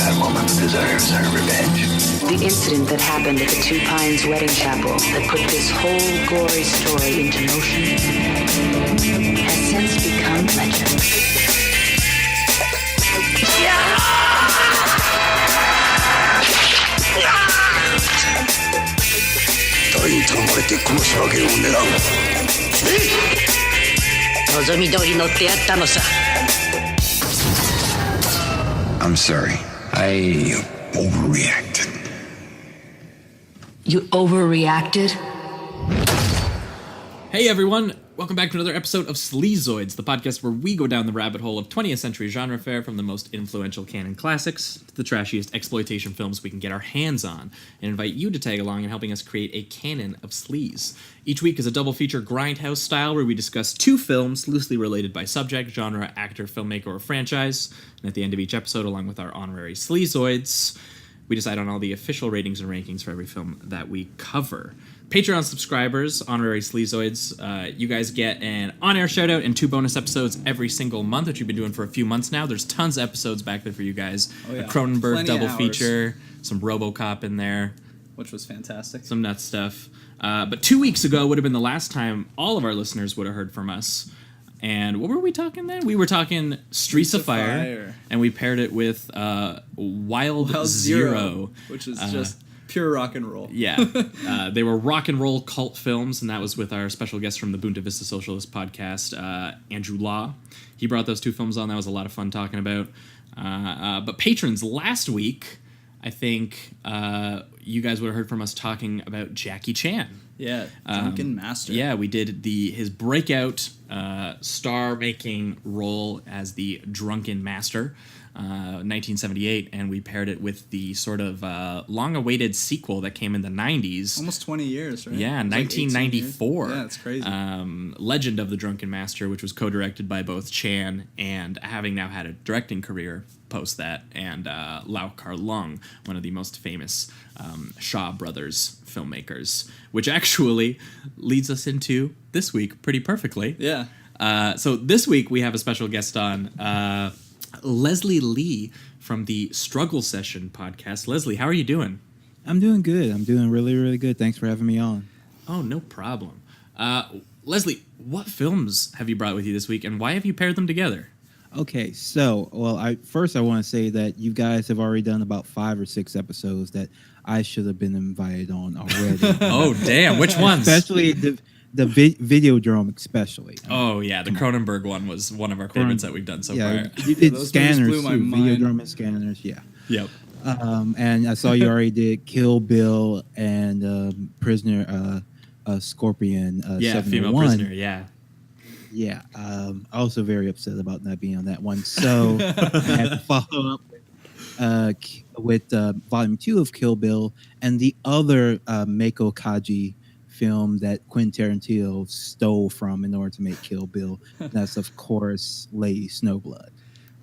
That woman deserves her revenge. The incident that happened at the Two Pines wedding chapel that put this whole gory story into motion has since become legend. I'm sorry. I overreacted. You overreacted? Hey everyone, welcome back to another episode of Sleazoids, the podcast where we go down the rabbit hole of 20th century genre fare, from the most influential canon classics to the trashiest exploitation films we can get our hands on, and invite you to tag along in helping us create a canon of sleaze. Each week is a double feature grindhouse style where we discuss two films loosely related by subject, genre, actor, filmmaker, or franchise, and at the end of each episode, along with our honorary Sleazoids, we decide on all the official ratings and rankings for every film that we cover. Patreon subscribers, honorary Sleazoids, you guys get an on-air shout-out and 2 bonus episodes every single month, which we've been doing for a few months now. There's tons of episodes back there for you guys. Oh, yeah. A Cronenberg Plenty double of hours. feature, some RoboCop in there, Which was fantastic. some nut stuff. But 2 weeks ago would have been the last time all of our listeners would have heard from us. And what were we talking then? We were talking Streets of Fire, and we paired it with Wild Zero, which is just pure rock and roll. Yeah. They were rock and roll cult films, and that was with our special guest from the Bunta Vista Socialist podcast, Andrew Law. He brought those 2 films on. That was a lot of fun talking about. But patrons, last week, I think you guys would have heard from us talking about Jackie Chan. Yeah, Drunken Master. Yeah, we did his breakout star-making role as the Drunken Master, 1978, and we paired it with the sort of long-awaited sequel that came in the 90s. Almost 20 years, right? Yeah, It was like 1994. Yeah, it's crazy. Legend of the Drunken Master, which was co-directed by both Chan and, having now had a directing career post that, and Lau Kar-leung, one of the most famous Shaw Brothers filmmakers, which actually leads us into this week pretty perfectly. Yeah. So this week we have a special guest on, Leslie Lee from the Struggle Session podcast. Leslie, how are you doing? I'm doing good. I'm doing really, really good. Thanks for having me on. Oh, no problem. Leslie, what films have you brought with you this week, and why have you paired them together? Okay, so, well, I want to say that you guys have already done about 5 or 6 episodes that I should have been invited on already. Oh, damn. Which ones? Especially the Videodrome, especially. Oh, yeah. The Cronenberg one was one of our favorites that we've done so Yeah, far. you did those Scanners, movies blew my too. mind. Videodrome and Scanners, yeah. Yep. And I saw you already did Kill Bill and Prisoner, Scorpion, Yeah, 701. female prisoner, yeah. Yeah, also very upset about not being on that one. So I had to follow up with Volume 2 of Kill Bill and the other Meiko Kaji film that Quentin Tarantino stole from in order to make Kill Bill. That's, of course, Lady Snowblood.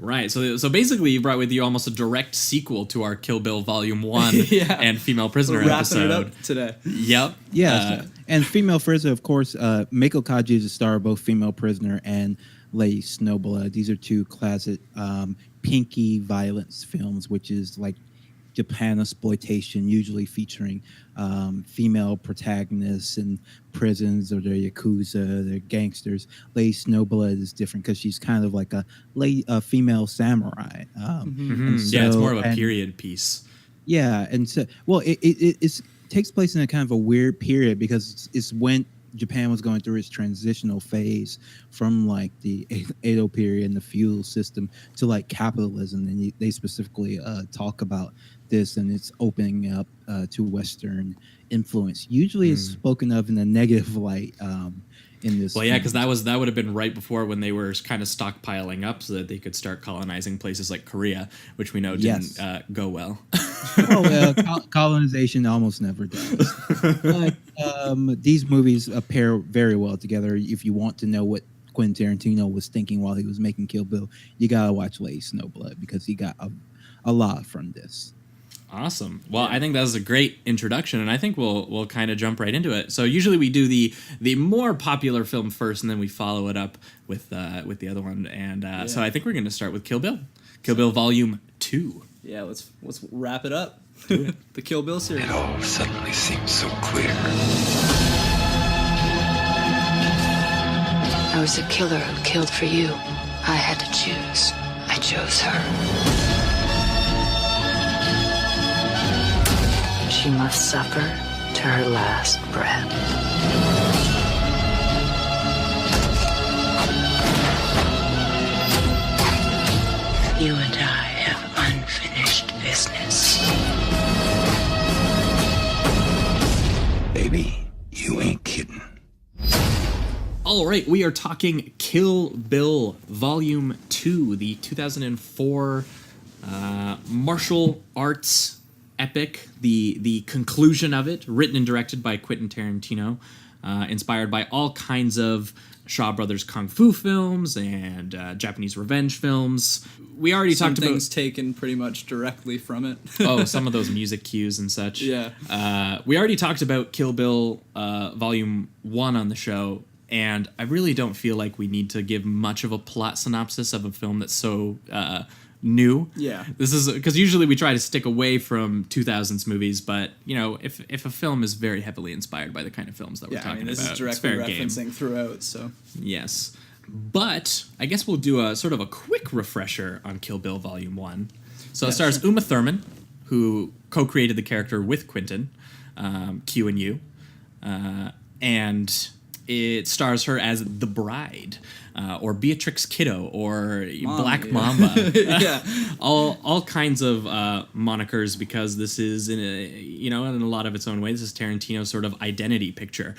Right. So basically you brought with you almost a direct sequel to our Kill Bill Volume 1 Yeah. and Female Prisoner We're wrapping episode. it up today. Yep. Yeah, and Female Prisoner, of course, Meiko Kaji is a star of both Female Prisoner and Lady Snowblood. These are 2 classic pinky violence films, which is like Japan exploitation, usually featuring female protagonists in prisons, or they're yakuza, they're gangsters. Lady Snowblood is different because she's kind of like a female samurai. And Yeah, it's so- more of a and- period piece. Yeah, and so, well, it takes place in a kind of a weird period because it's when Japan was going through its transitional phase from like the Edo period and the feudal system to like capitalism, and they specifically talk about this, and it's opening up to Western influence. Usually, it's spoken of in a negative light in this. Well, yeah, film. because that would have been right before when they were kind of stockpiling up so that they could start colonizing places like Korea, which we know didn't go well. Colonization almost never does. But these movies pair very well together. If you want to know what Quentin Tarantino was thinking while he was making Kill Bill, you gotta watch Lady Snowblood because he got a lot from this. Awesome. Well, I think that was a great introduction, and I think we'll kind of jump right into it. So usually we do the more popular film first, and then we follow it up with the other one. And so I think we're going to start with Kill Bill. Kill Bill Volume 2. Yeah, let's wrap it up. The Kill Bill series. It all suddenly seems so clear. I was a killer who killed for you. I had to choose. I chose her. She must suffer to her last breath. You and I have unfinished business. Baby, you ain't kidding. All right, we are talking Kill Bill Volume 2, the 2004 martial arts epic, the conclusion of it, written and directed by Quentin Tarantino, inspired by all kinds of Shaw Brothers kung fu films and Japanese revenge films. We already Some talked things about taken pretty much directly from it. some of those music cues and such. Yeah. We already talked about Kill Bill Volume 1 on the show, and I really don't feel like we need to give much of a plot synopsis of a film that's so new. Yeah. This is because usually we try to stick away from 2000s movies, but you know, if a film is very heavily inspired by the kind of films that we're Yeah, I talking mean, this about, is it's directly fair game. referencing throughout, so. Yes. But I guess we'll do a sort of a quick refresher on Kill Bill Volume 1. So it stars Uma Thurman, who co-created the character with Quentin, Q and U, and it stars her as the bride, or Beatrix Kiddo, or Black Mamba. Yeah. all kinds of monikers, because this is in a lot of its own way, this is Tarantino's sort of identity picture,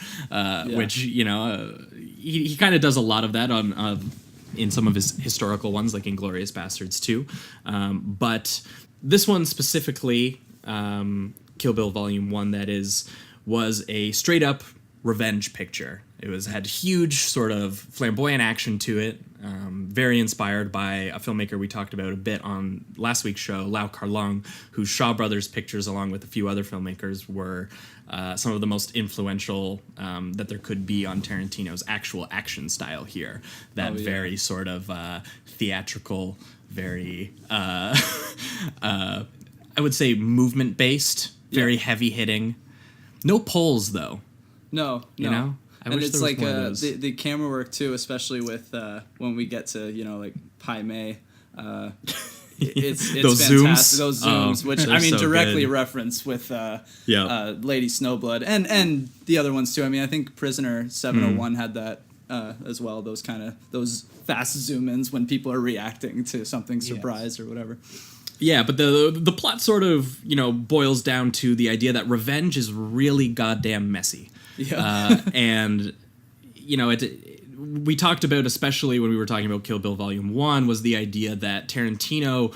which he kind of does a lot of that on in some of his historical ones, like Inglourious Bastards 2, but this one specifically, Kill Bill Volume 1, that is, was a straight up revenge picture. It had huge sort of flamboyant action to it, very inspired by a filmmaker we talked about a bit on last week's show, Lau Kar-leung, whose Shaw Brothers pictures, along with a few other filmmakers, were some of the most influential that there could be on Tarantino's actual action style here. That very sort of theatrical, very, I would say, movement-based, very heavy-hitting. No poles, though. No. You know? I and wish it's there was like more of those. the camera work too, especially with when we get to like Pai Mei. It's Those fantastic. zooms? Those zooms, which they're I mean so directly good. referenced with Lady Snowblood and the other ones too. I mean, I think Prisoner 701 had that as well. Those fast zoom ins when people are reacting to something surprise or whatever. Yeah, but the plot sort of, boils down to the idea that revenge is really goddamn messy. Yeah. And, we talked about, especially when we were talking about Kill Bill Volume 1, was the idea that Tarantino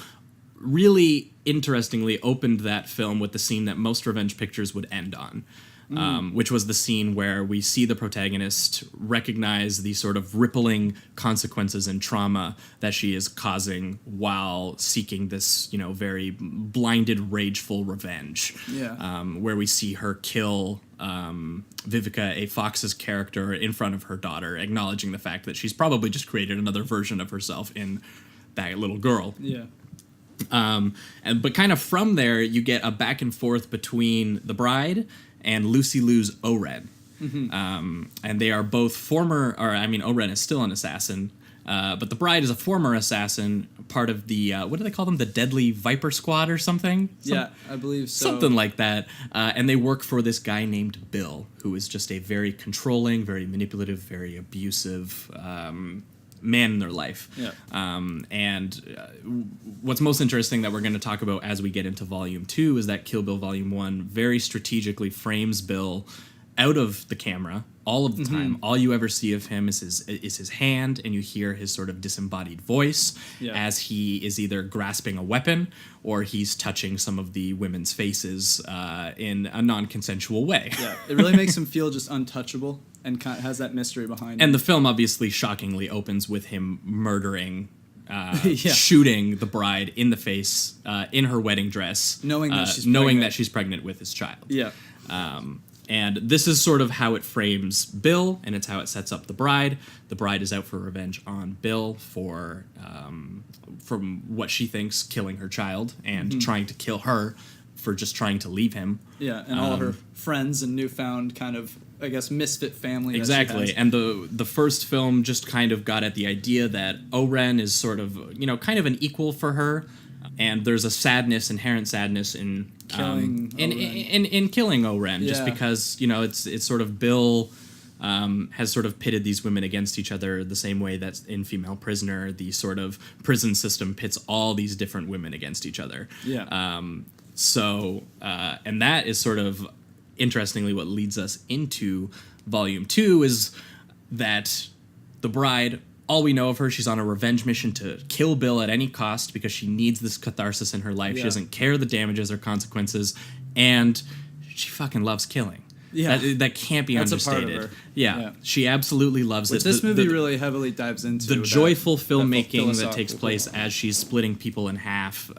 really interestingly opened that film with the scene that most revenge pictures would end on. Which was the scene where we see the protagonist recognize the sort of rippling consequences and trauma that she is causing while seeking this, very blinded, rageful revenge. Yeah. Where we see her kill Vivica A. Fox's character in front of her daughter, acknowledging the fact that she's probably just created another version of herself in that little girl. Yeah. But kind of from there, you get a back and forth between the bride and Lucy Liu's O-Ren. And they are both O-Ren is still an assassin, but the bride is a former assassin, part of the, what do they call them? The Deadly Viper Squad or something? Yeah, I believe so. Something like that. And they work for this guy named Bill, who is just a very controlling, very manipulative, very abusive man in their life. Yeah. What's most interesting that we're going to talk about as we get into Volume 2 is that Kill Bill Volume 1 very strategically frames Bill out of the camera all of the time. All you ever see of him is his hand, and you hear his sort of disembodied voice as he is either grasping a weapon or he's touching some of the women's faces in a non-consensual way. Yeah, it really makes him feel just untouchable and kind of has that mystery behind it. And the film obviously shockingly opens with him murdering, shooting the bride in the face in her wedding dress, knowing that she's pregnant with his child. Yeah. And this is sort of how it frames Bill, and it's how it sets up the bride. The bride is out for revenge on Bill for from what she thinks killing her child, and trying to kill her for just trying to leave him. Yeah, and all her friends and newfound kind of, I guess, misfit family. Exactly, and the first film just kind of got at the idea that O-Ren is sort of, kind of an equal for her, and there's a sadness, inherent sadness in Killing in killing O-Ren, just Yeah. because it's sort of Bill has sort of pitted these women against each other the same way that in Female Prisoner the sort of prison system pits all these different women against each other. Yeah. And that is sort of, interestingly, what leads us into Volume 2 is that the bride, all we know of her, she's on a revenge mission to kill Bill at any cost because she needs this catharsis in her life. She Yeah. doesn't care the damages or consequences, and she fucking loves killing. Yeah. That can't be That's a part of understated. her. Yeah. Yeah. She absolutely loves Which it. this movie really heavily dives into. The that- joyful that filmmaking that takes philosophical place point. as she's splitting people in half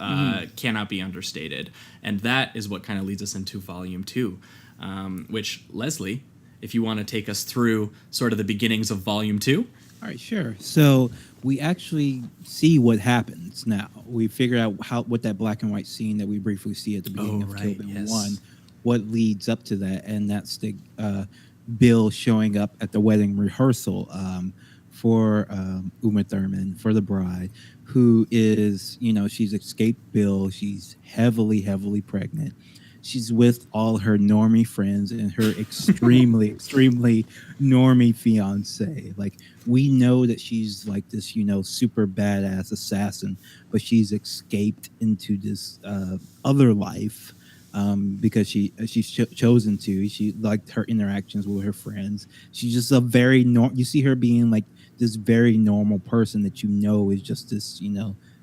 cannot be understated. And that is what kind of leads us into Volume 2, which, Leslie, if you want to take us through sort of the beginnings of Volume 2. All right, sure. So we actually see what happens now. We figure out what that black and white scene that we briefly see at the beginning of Kill right, Bill yes. 1, what leads up to that, and that's the Bill showing up at the wedding rehearsal for Uma Thurman, for the bride, who is, she's escaped Bill. She's heavily, heavily pregnant. She's with all her normie friends and her extremely, extremely normie fiance. Like, we know that she's like this, super badass assassin, but she's escaped into this other life because she's chosen to. She liked her interactions with her friends. She's just a very you see her being like this very normal person that is just this,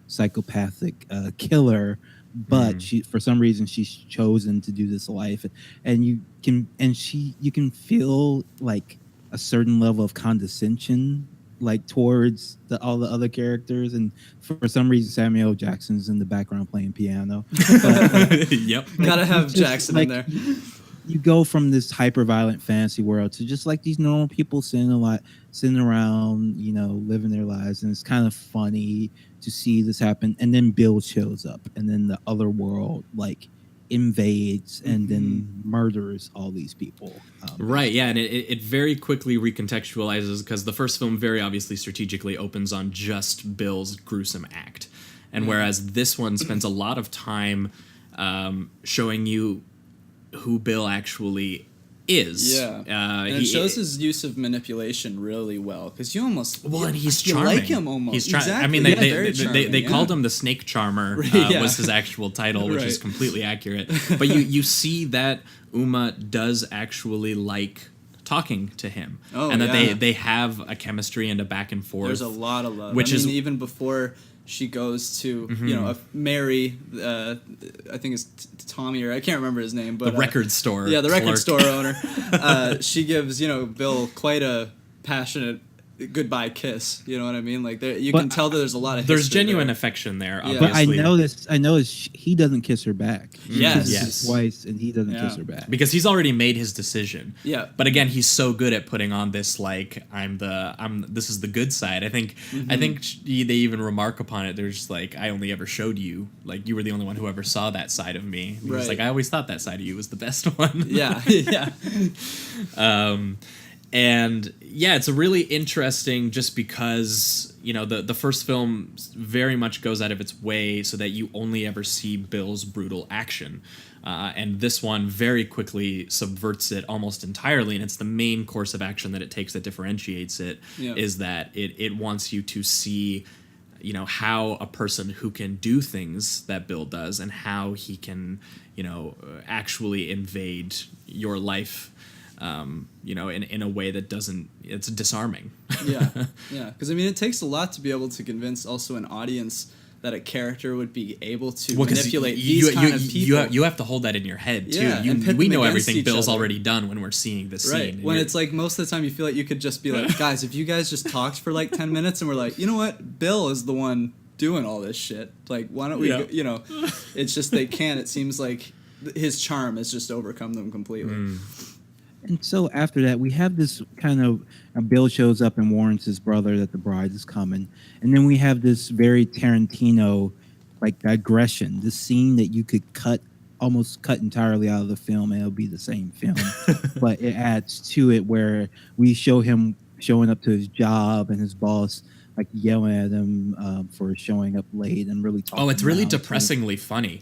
psychopathic killer. But she, for some reason, she's chosen to do this life, and you can feel like a certain level of condescension, like towards all the other characters, and for some reason, Samuel L. Jackson's in the background playing piano. But, Yep. Gotta have just, Jackson in there. You go from this hyper violent fantasy world to just like these normal people sitting around, living their lives, and it's kind of funny to see this happen. And then Bill shows up, and then the other world invades and then murders all these people. Right, yeah, and it very quickly recontextualizes, because the first film very obviously strategically opens on just Bill's gruesome act. And whereas this one spends a lot of time showing you who Bill actually is. Yeah, and it shows his use of manipulation really well, because you almost and he's you charming. like him almost. He's charming. Exactly. I mean, Very they charming, called him the Snake Charmer. Yeah. Was his actual title, which is Right. completely accurate. But you see that Uma does actually like talking to him, and that yeah. they have a chemistry and a back and forth. There's a lot of love. Which I is- mean, even before she goes to Mary, I think it's Tommy, or I can't remember his name, but the record store. yeah, the record clerk. store owner. She gives Bill quite a passionate goodbye kiss. You know what I mean? Like you can tell that there's a lot of There's history genuine there. affection there. Yeah. Obviously. But I noticed he doesn't kiss her back. She Yes. kisses her twice, and he doesn't Yeah. kiss her back. Because he's already made his decision. Yeah. But again, he's so good at putting on this this is the good side. I think they even remark upon it. They're just like, I only ever showed you, like, you were the only one who ever saw that side of me. He's Right. like, I always thought that side of you was the best one. Yeah, yeah. And yeah, it's a really interesting, just because the first film very much goes out of its way so that you only ever see Bill's brutal action, and this one very quickly subverts it almost entirely, and it's the main course of action that it takes that differentiates it. Yeah. Is that it wants you to see how a person who can do things that Bill does, and how he can actually invade your life in a way that it's disarming. Yeah, because I mean, it takes a lot to be able to convince also an audience that a character would be able to manipulate these kind of people. You have to hold that in your head too. Yeah, and pit We them know against everything each Bill's other. already done when we're seeing this Right. scene. When it's like most of the time you feel like you could just be like, guys, if you guys just talked for like 10 minutes and we're like, you know what? Bill is the one doing all this shit. Like, why don't we, Yeah. it's just they can't. It seems like his charm has just overcome them completely. And so after that, we have this kind of Bill shows up and warns his brother that the bride is coming, and then we have this very Tarantino like digression, this scene that you could almost cut entirely out of the film and it'll be the same film, but it adds to it where we show him showing up to his job and his boss like yelling at him for showing up late and really talking. Oh, it's really down to him. depressingly funny.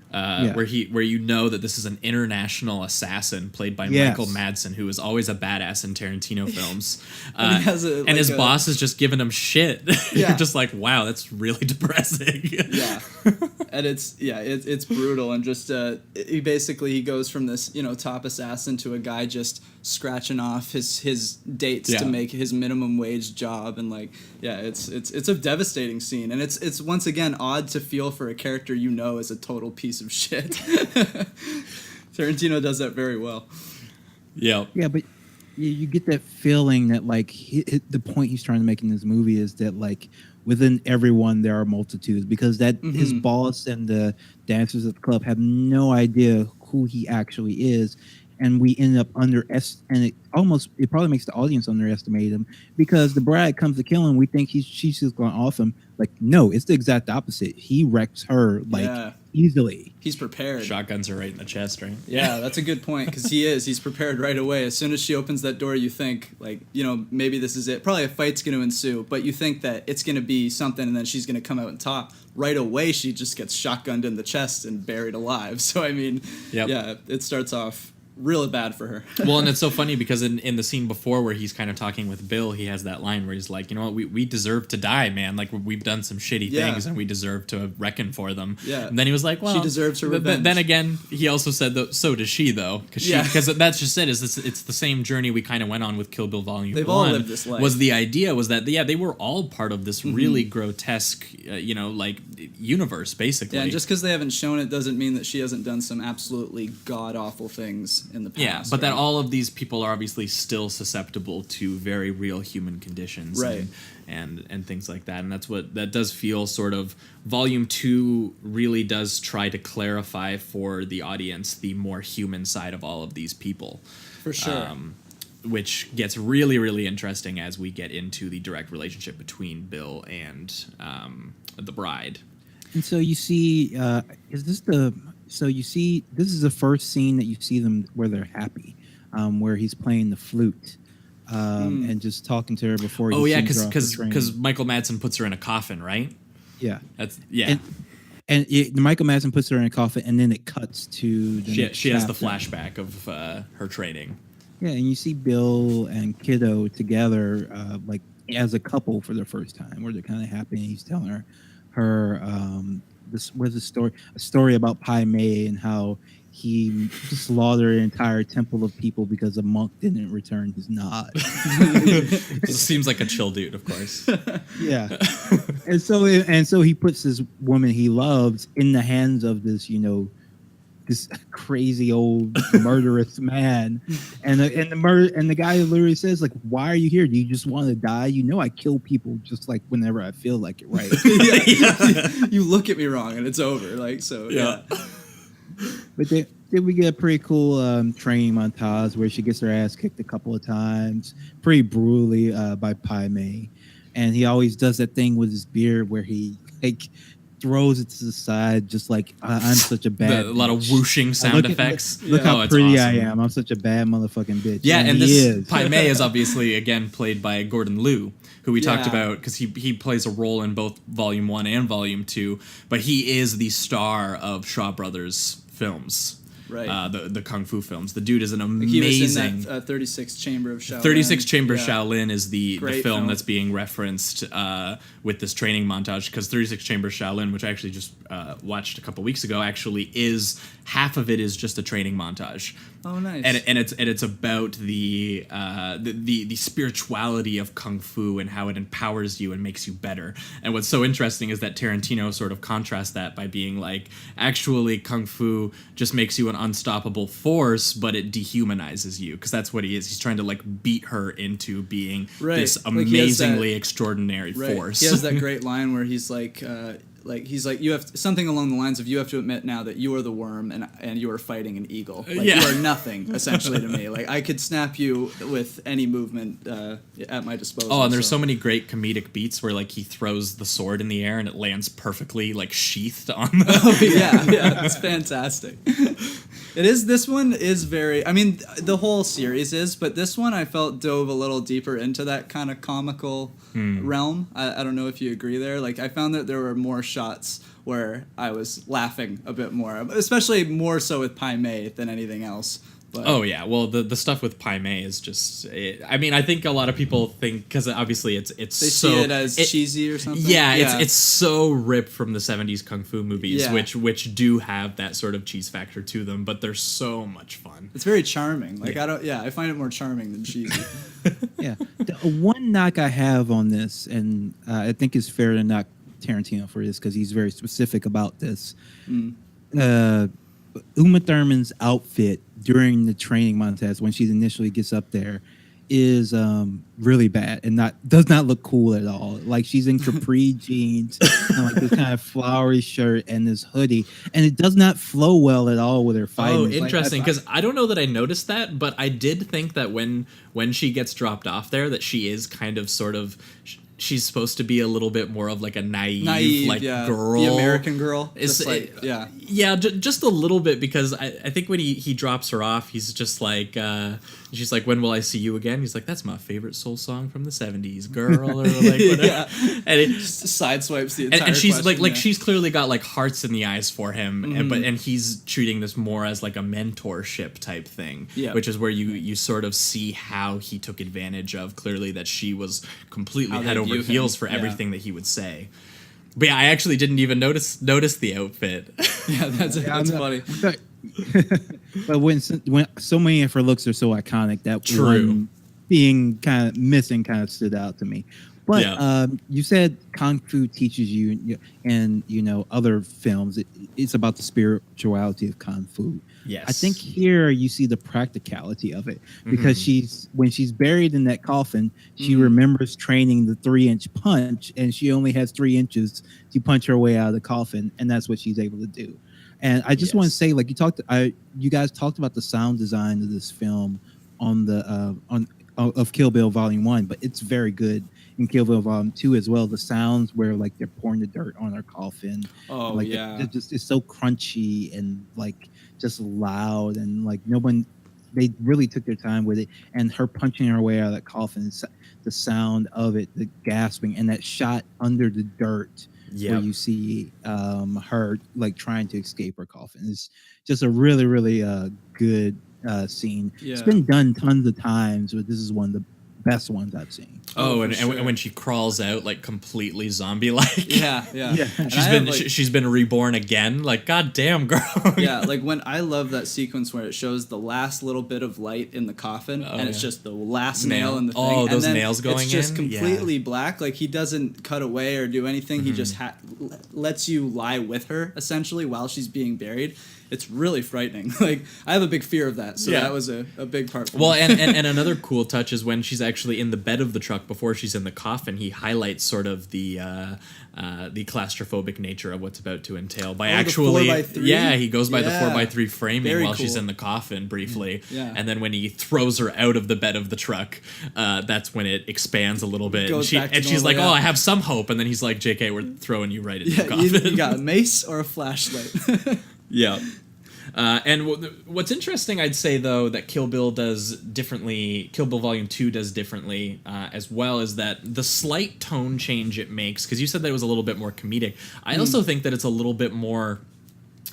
Where you know that this is an international assassin played by Yes. Michael Madsen, who is always a badass in Tarantino films, And he has and his boss is just giving him shit. Yeah. You're just like, wow, that's really depressing. Yeah, and it's brutal, and just he goes from this top assassin to a guy just scratching off his dates to Yeah. make his minimum wage job, and it's a devastating scene, and it's once again odd to feel for a character is a total piece of shit. Tarantino does that very well. Yeah. Yeah, but you get that feeling that like the point he's trying to make in this movie is that like within everyone there are multitudes, because that his boss and the dancers at the club have no idea who he actually is, and we end up and it probably makes the audience underestimate him, because the bride comes to kill him. We think she's just going off him. Like, no, it's the exact opposite. He wrecks her easily. He's prepared. Shotguns are right in the chest, right? Yeah, that's a good point, because he's prepared right away. As soon as she opens that door, you think maybe this is it. Probably a fight's going to ensue, but you think that it's going to be something, and then she's going to come out on top. Right away, she just gets shotgunned in the chest and buried alive. So I mean, yeah, it starts off really bad for her. Well, and it's so funny because in the scene before where he's kind of talking with Bill, he has that line where he's like, you know what, we deserve to die, man. Like, we've done some shitty things and we deserve to reckon for them. Yeah. And then he was like, well, she deserves her but revenge. then again, he also said that so does she, though, because that's just it. It's the same journey we kind of went on with Kill Bill Volume 1. They've all lived this life. Was the idea was that they were all part of this really grotesque, universe, basically. Yeah, and just because they haven't shown it doesn't mean that she hasn't done some absolutely god awful things in the past. Yeah, but that all of these people are obviously still susceptible to very real human conditions, right? And things like that, and that does feel sort of Volume 2 really does try to clarify for the audience the more human side of all of these people, for sure. Which gets really, really interesting as we get into the direct relationship between Bill and the bride. And so you see, this is the first scene that you see them where they're happy, where he's playing the flute and just talking to her before. Oh yeah, because Michael Madsen puts her in a coffin, right? Yeah, And Michael Madsen puts her in a coffin, and then it cuts to she has the flashback of her training. Yeah, and you see Bill and Kiddo together, like as a couple for the first time, where they're kind of happy. And he's telling her this was a story about Pai Mei and how he slaughtered an entire temple of people because a monk didn't return his nod. This seems like a chill dude, of course. Yeah, and so he puts this woman he loves in the hands of this, this crazy old murderous man, and the guy literally says, like, why are you here? Do you just want to die? I kill people just like whenever I feel like it, right? You look at me wrong and it's over. Like, so yeah. But then we get a pretty cool training montage where she gets her ass kicked a couple of times, pretty brutally by Pai Mei, and he always does that thing with his beard where he throws it to the side, just like I'm such a bad. A lot of whooshing sound effects. Look how pretty I am. I'm such a bad motherfucking bitch. Yeah, and this is. Pai Mei is obviously again played by Gordon Liu, who we talked about because he plays a role in both Volume 1 and Volume 2, but he is the star of Shaw Brothers films. Right. The Kung Fu films. The dude is an amazing. He was in that 36 Chamber of Shaolin. 36 Chamber Shaolin is the film that's being referenced with this training montage, because 36 Chamber Shaolin, which I actually just watched a couple weeks ago, actually is half of it is just a training montage. Oh, nice. And it's about the spirituality of Kung Fu and how it empowers you and makes you better. And what's so interesting is that Tarantino sort of contrasts that by being like, actually Kung Fu just makes you an unstoppable force, but it dehumanizes you, because that's what he is. He's trying to like beat her into being this amazingly extraordinary force. He has that great line where he's like he's like, you have something along the lines of, you have to admit now that you are the worm and you are fighting an eagle. Like, Yeah. you are nothing essentially to me. Like, I could snap you with any movement at my disposal. Oh, and there's so many great comedic beats where like he throws the sword in the air and it lands perfectly like sheathed on the. Oh, yeah, it's fantastic. This one is very, I mean, the whole series is, but this one I felt dove a little deeper into that kind of comical realm. I don't know if you agree there. Like, I found that there were more shots where I was laughing a bit more, especially more so with Pai Mei than anything else. But Oh yeah, well the stuff with Pai Mei is just. I mean, I think a lot of people think because obviously it's they so see it as cheesy or something. Yeah, it's so ripped from the '70s kung fu movies, Yeah. which do have that sort of cheese factor to them, but they're so much fun. It's very charming. Like, I find it more charming than cheesy. Yeah. The one knock I have on this, and I think it's fair to knock Tarantino for this because he's very specific about this. Uma Thurman's outfit during the training montage when she initially gets up there is really bad and does not look cool at all. Like, she's in capri jeans and like this kind of flowery shirt and this hoodie, and it does not flow well at all with her fighting. Oh, It's like, interesting. Because I don't know that I noticed that, but I did think that when she gets dropped off there, that she is kind of sort of. She's supposed to be a little bit more of like a naive like girl, the American girl. It's Just like, just a little bit, because I think when he drops her off, he's just like she's like, when will I see you again? He's like, that's my favorite soul song from the '70s, girl, or like whatever. Yeah. And it, just sideswipes the entire and she's question, like yeah. she's clearly got like hearts in the eyes for him, and he's treating this more as like a mentorship type thing, Yeah. which is where you sort of see how he took advantage of clearly that she was completely How they head over view him. heels for Yeah. everything that he would say. But yeah, I actually didn't even notice the outfit. Yeah, that's funny. But when so many of her looks are so iconic, that True. one being kind of missing kind of stood out to me. But Yeah. You said Kung Fu teaches you, and other films, it's about the spirituality of Kung Fu. Yes. I think here you see the practicality of it, because when she's buried in that coffin, she remembers training the 3-inch punch, and she only has 3 inches to punch her way out of the coffin, and that's what she's able to do. And I just want to say, like you guys talked about the sound design of this film on the of Kill Bill Volume 1, but it's very good in Kill Bill Volume 2 as well. The sounds where like they're pouring the dirt on her coffin. Oh, like yeah. it's so crunchy and like just loud, and like they really took their time with it. And her punching her way out of that coffin, the sound of it, the gasping, and that shot under the dirt where Yep. you see her like trying to escape her coffin. It's just a really, really good scene. Yeah. It's been done tons of times, but this is one of the best ones I've seen. Oh, for and sure. when she crawls out like completely zombie-like. Yeah. And I have, like, She's been reborn again. Like, goddamn, girl. yeah, like when I love that sequence where it shows the last little bit of light in the coffin, and it's yeah. just the last Nail. nail in the thing. Oh, and those then nails going It's just in? Yeah. completely black. Like, he doesn't cut away or do anything. He just lets you lie with her essentially while she's being buried. It's really frightening. Like, I have a big fear of that, so Yeah. that was a big part for Well, me. and another cool touch is when she's actually in the bed of the truck before she's in the coffin. He highlights sort of the claustrophobic nature of what's about to entail by the actually, 4x3? yeah, he goes by the Yeah. 4x3 framing Very while she's cool. in the coffin briefly, Yeah. and then when he throws her out of the bed of the truck, that's when it expands a little bit, Goes and, back to she's normal, like, yeah. "Oh, I have some hope," and then he's like, "JK, we're throwing you right into the yeah, coffin." you got a mace or a flashlight. Yeah. And what's interesting, I'd say, though, that Kill Bill does differently, Kill Bill Volume 2 does differently as well, is that the slight tone change it makes, because you said that it was a little bit more comedic. I also think that it's a little bit more,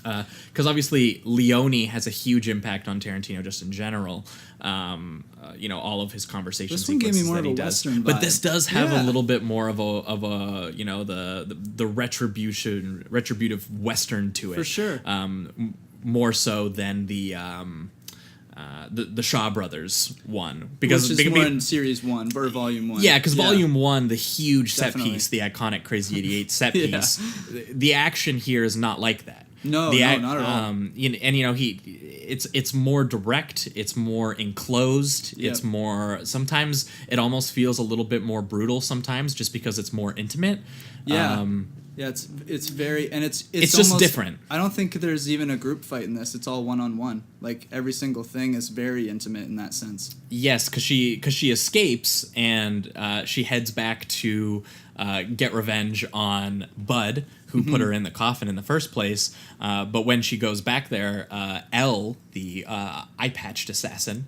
because obviously Leone has a huge impact on Tarantino just in general. All of his conversation This one gave me sequences more that of he a does. Western But vibe. this does have a Yeah. little bit more of a the retributive Western to it. For sure. More so than the Shaw Brothers one, because Which is more in Series 1 or Volume 1. yeah, because Volume 1, the huge Definitely. set piece, the iconic Crazy 88 set Yeah. piece, the action here is not like that. No, not at all. It's more direct, it's more enclosed, Yep. it's more, sometimes it almost feels a little bit more brutal sometimes just because it's more intimate. Yeah. Yeah, it's very, and it's just almost different. I don't think there's even a group fight in this. It's all one-on-one. Like every single thing is very intimate in that sense. Yes, because she escapes and she heads back to get revenge on Bud, who put her in the coffin in the first place. But when she goes back there, Elle, the eye-patched assassin,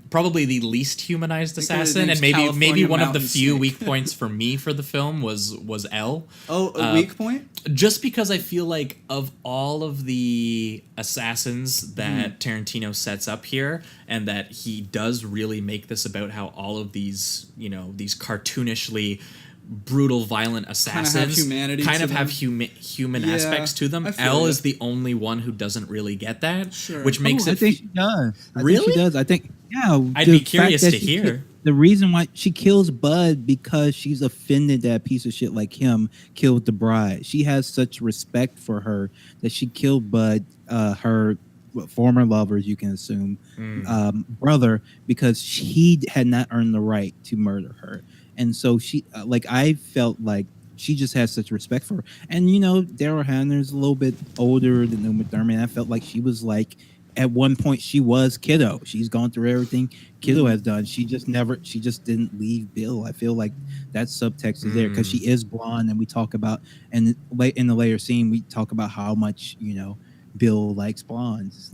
probably the least humanized assassin, and maybe one of the few weak points for me for the film was Elle. Oh, a weak point? Just because I feel like of all of the assassins that Tarantino sets up here, and that he does really make this about how all of these, these cartoonishly brutal, violent assassins kind of have human aspects to them. Elle is the only one who doesn't really get that, which makes it. I think she does. Really? She does. I think. Yeah. I'd be curious to hear. The reason why she kills Bud because she's offended that a piece of shit like him killed the bride. She has such respect for her that she killed Bud, her former lover, you can assume, brother, because he had not earned the right to murder her. And so she, I felt like she just has such respect for her. And, Daryl Hannah's a little bit older than Uma Thurman. I felt like she was at one point she was Kiddo. She's gone through everything Kiddo has done. She just didn't leave Bill. I feel like that subtext is there because she is blonde, and we talk about, and in the later scene, we talk about how much, Bill likes blondes.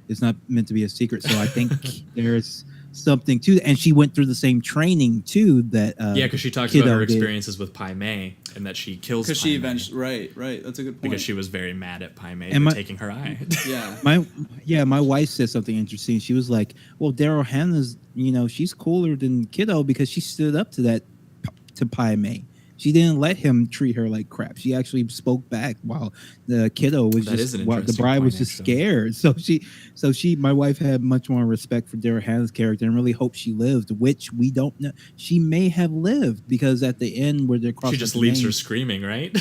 It's not meant to be a secret. So I think there's something to that. And she went through the same training too that because she talks about her experiences with Pai Mei and that she kills because she eventually right, that's a good point, because she was very mad at Pai Mei for taking her eye. My wife said something interesting. She was like, well, Daryl Hannah's she's cooler than Kiddo because she stood up to Pai Mei. She didn't let him treat her like crap. She actually spoke back while the Kiddo was the bride was just scared. So my wife had much more respect for Daryl Hannah's character and really hoped she lived, which we don't know. She may have lived because at the end where they're crossing, she just leaves her screaming, right?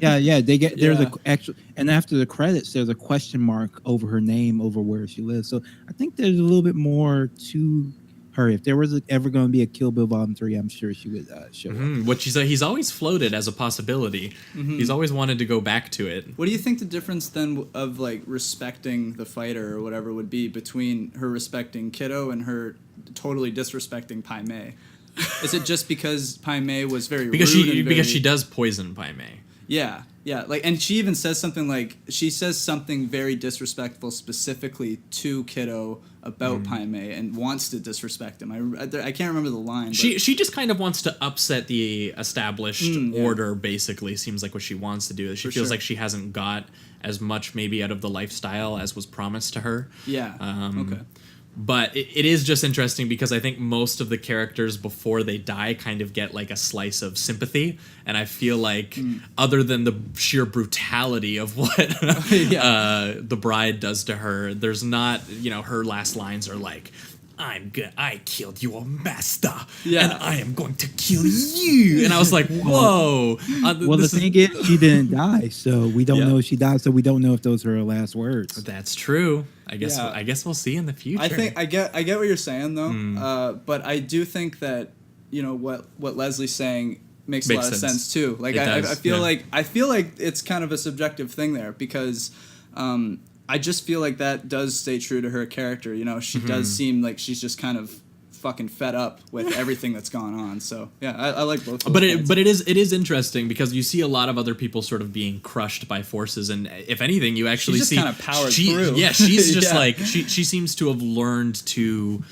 yeah. There's a actual, and after the credits, there's a question mark over her name over where she lives. So I think there's a little bit more to her. If there was ever going to be a Kill Bill Volume 3, I'm sure she would show up. Which he's always floated as a possibility. He's always wanted to go back to it. What do you think the difference then of respecting the fighter or whatever would be between her respecting Kiddo and her totally disrespecting Pai Mei? Is it just because Pai Mei was very rude? Because she does poison Pai Mei. Yeah. And she even says something very disrespectful specifically to Kiddo about Pai Mei and wants to disrespect him. I can't remember the line. She just kind of wants to upset the established order, basically, seems like what she wants to do. She feels like she hasn't got as much maybe out of the lifestyle as was promised to her. Yeah. Okay. But it is just interesting because I think most of the characters before they die kind of get a slice of sympathy. And I feel like other than the sheer brutality of what the bride does to her, there's not, her last lines are like, I killed your master, and I am going to kill you. And I was like, whoa. The thing is, she didn't die, so we don't know if she died, so we don't know if those are her last words. That's true. I guess we'll see in the future. I think I get what you're saying though, but I do think that what Leslie's saying makes a lot of sense too. I feel like it's kind of a subjective thing there because I just feel like that does stay true to her character. She does seem like she's just kind of fucking fed up with everything that's gone on. So yeah, I like both. But it is interesting because you see a lot of other people sort of being crushed by forces, and if anything, you actually see kind of powered through. Yeah, she's just she seems to have learned to.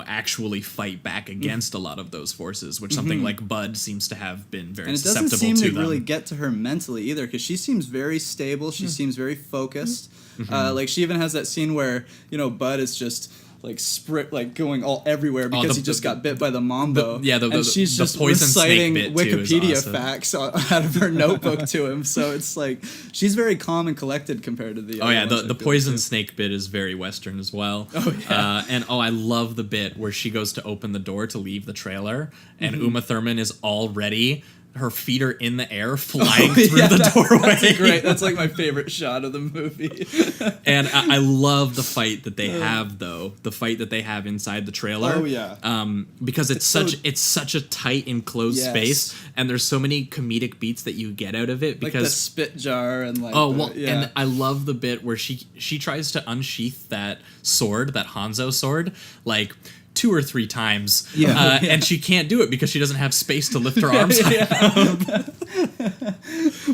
Actually fight back against a lot of those forces, which something like Bud seems to have been very susceptible to. And it doesn't seem to really get to her mentally either, because she seems very stable. She seems very focused. She even has that scene where Bud is just going all everywhere because he just got bit by the Mambo. And she's just reciting Wikipedia facts out of her notebook to him. So it's she's very calm and collected compared to the. The poison snake bit is very Western as well. I love the bit where she goes to open the door to leave the trailer, and Uma Thurman is already her feet are in the air flying through the doorway. That's great. That's like my favorite shot of the movie. And I love the fight that they have, though. The fight that they have inside the trailer. Oh, yeah. Because it's such a tight enclosed space, and there's so many comedic beats that you get out of it. Because like the spit jar and like and I love the bit where she tries to unsheath that sword, that Hanzo sword, like 2 or 3 times, and she can't do it because she doesn't have space to lift her arms high.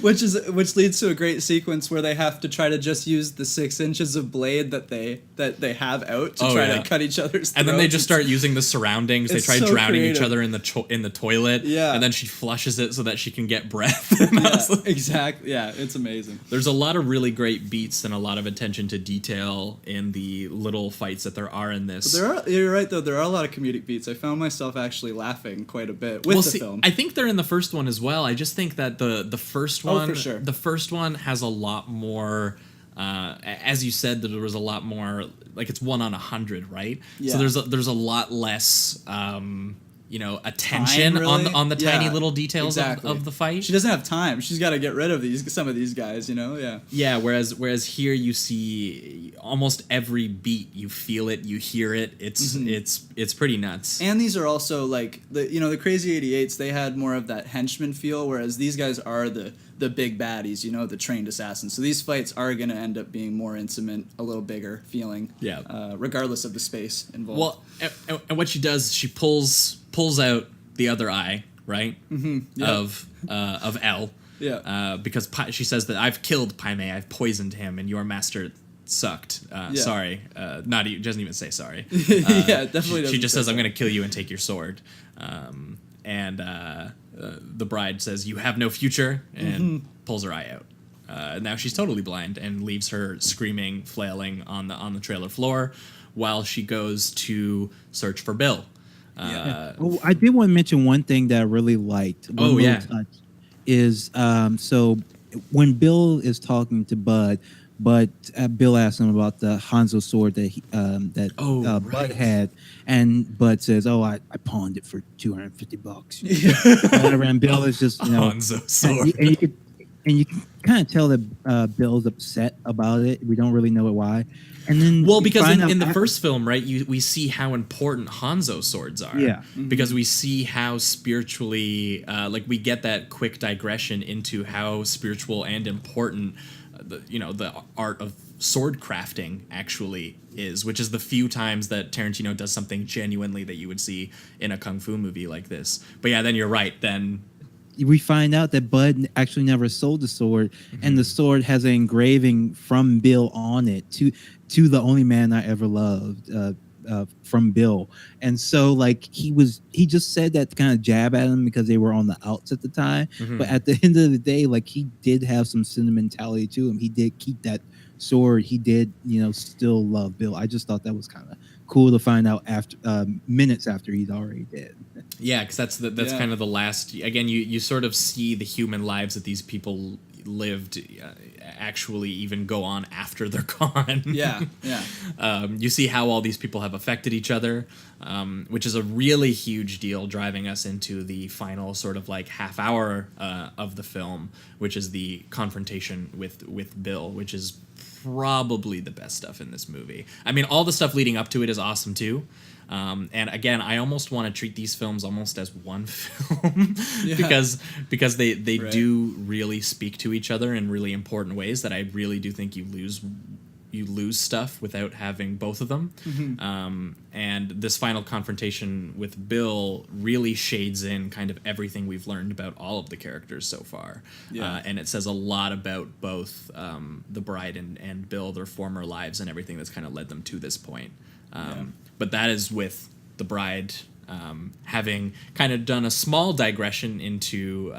which leads to a great sequence where they have to try to just use the 6 inches of blade that they have out to try to cut each other's throats. And then they just start using the surroundings. They try drowning each other in the toilet. Yeah. And then she flushes it so that she can get breath. Exactly. Yeah, it's amazing. There's a lot of really great beats and a lot of attention to detail in the little fights that there are in this. You're right though. There are a lot of comedic beats. I found myself actually laughing quite a bit with the film. I think they're in the first one as well. I just think that the first one, for sure. The first one has a lot more. As you said, that there was a lot more. Like it's 1 on 100, right? Yeah. So there's a lot less. Attention Time, really? on the tiny little details exactly. of the fight. She doesn't have time. She's got to get rid of some of these guys, Yeah. Yeah, whereas here you see almost every beat, you feel it, you hear it. It's pretty nuts. And these are also like the Crazy 88s. They had more of that henchman feel, whereas these guys are the big baddies, the trained assassins. So these fights are going to end up being more intimate, a little bigger feeling. Yeah. Regardless of the space involved. Well, and what she does, she pulls out the other eye, right? Mm-hmm. Yep. Of L. Yeah. Because she says that I've killed Pai Mei, I've poisoned him, and your master sucked. Sorry. Not even, doesn't even say sorry. Yeah, definitely doesn't. She just says, I'm going to kill you and take your sword. And the bride says, you have no future, and pulls her eye out. Now she's totally blind and leaves her screaming, flailing on the trailer floor while she goes to search for Bill. I did want to mention one thing that I really liked. Touch is so when Bill is talking to Bud, Bill asks him about the Hanzo sword that Bud had, and Bud says, "Oh, I pawned it for $250." Whatever, and Bill is just Hanzo sword, and you can kind of tell that Bill's upset about it. We don't really know why. And then because in the first film, right, we see how important Hanzo swords are. Yeah. Mm-hmm. Because we see how spiritually, we get that quick digression into how spiritual and important, the art of sword crafting actually is, which is the few times that Tarantino does something genuinely that you would see in a kung fu movie like this. But yeah, then you're right. Then we find out that Bud actually never sold the sword, and the sword has an engraving from Bill on it to the only man I ever loved, from Bill. And so he just said that to kind of jab at him because they were on the outs at the time. But at the end of the day, he did have some sentimentality to him. He did keep that sword. He did, still love Bill. I just thought that was kind of cool to find out after minutes after he's already dead. Yeah, because that's kind of the last. Again, you sort of see the human lives that these people lived actually even go on after they're gone. Yeah. You see how all these people have affected each other, which is a really huge deal, driving us into the final sort of half hour of the film, which is the confrontation with Bill, which is probably the best stuff in this movie. I mean, all the stuff leading up to it is awesome too. And again, I almost want to treat these films almost as one film because they right. do really speak to each other in really important ways that I really do think you lose stuff without having both of them. And this final confrontation with Bill really shades in kind of everything we've learned about all of the characters so far. And it says a lot about both the bride and Bill, their former lives, and everything that's kind of led them to this point. But that is with the bride having kind of done a small digression into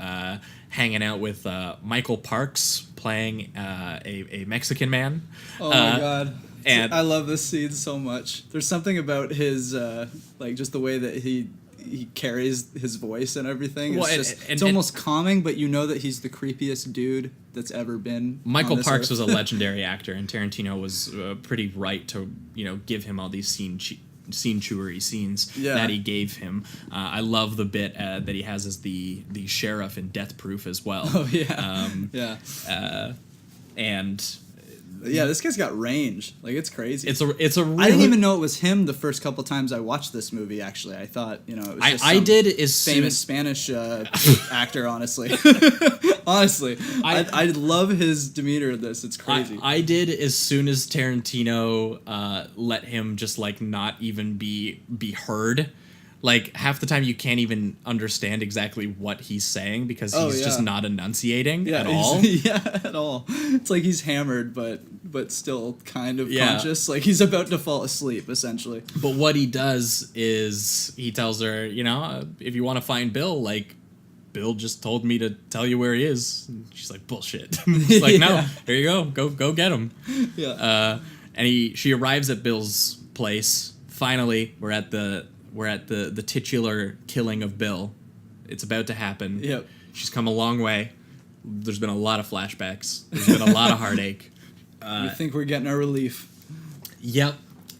hanging out with Michael Parks playing a Mexican man. Oh my God. And I love this scene so much. There's something about his just the way that he carries his voice and everything. It's almost calming, but you know that he's the creepiest dude that's ever been. Michael Parks was a legendary actor, and Tarantino was pretty right to give him all these chewery scenes Yeah. that he gave him. I love the bit that he has as the sheriff in Death Proof as well. Oh yeah, yeah, And yeah. This guy's got range. Like it's crazy. it's a really, I didn't even know it was him the first couple times I watched this movie. Actually, I thought it was just I some did as famous soon, Spanish actor. Honestly, honestly, I love his demeanor in this. It's crazy. I did as soon as Tarantino let him just like not even be heard. Like half the time you can't even understand exactly what he's saying because he's just not enunciating at all. Yeah, at all. It's like he's hammered, but still kind of conscious. Like he's about to fall asleep, essentially. But what he does is he tells her, if you want to find Bill, like Bill just told me to tell you where he is. And she's like, bullshit. It's like, no, here you go. Go get him. Yeah. And she arrives at Bill's place. Finally, we're at the titular killing of Bill. It's about to happen. Yep. She's come a long way. There's been a lot of flashbacks. There's been a lot of heartache. We think we're getting our relief. Yep.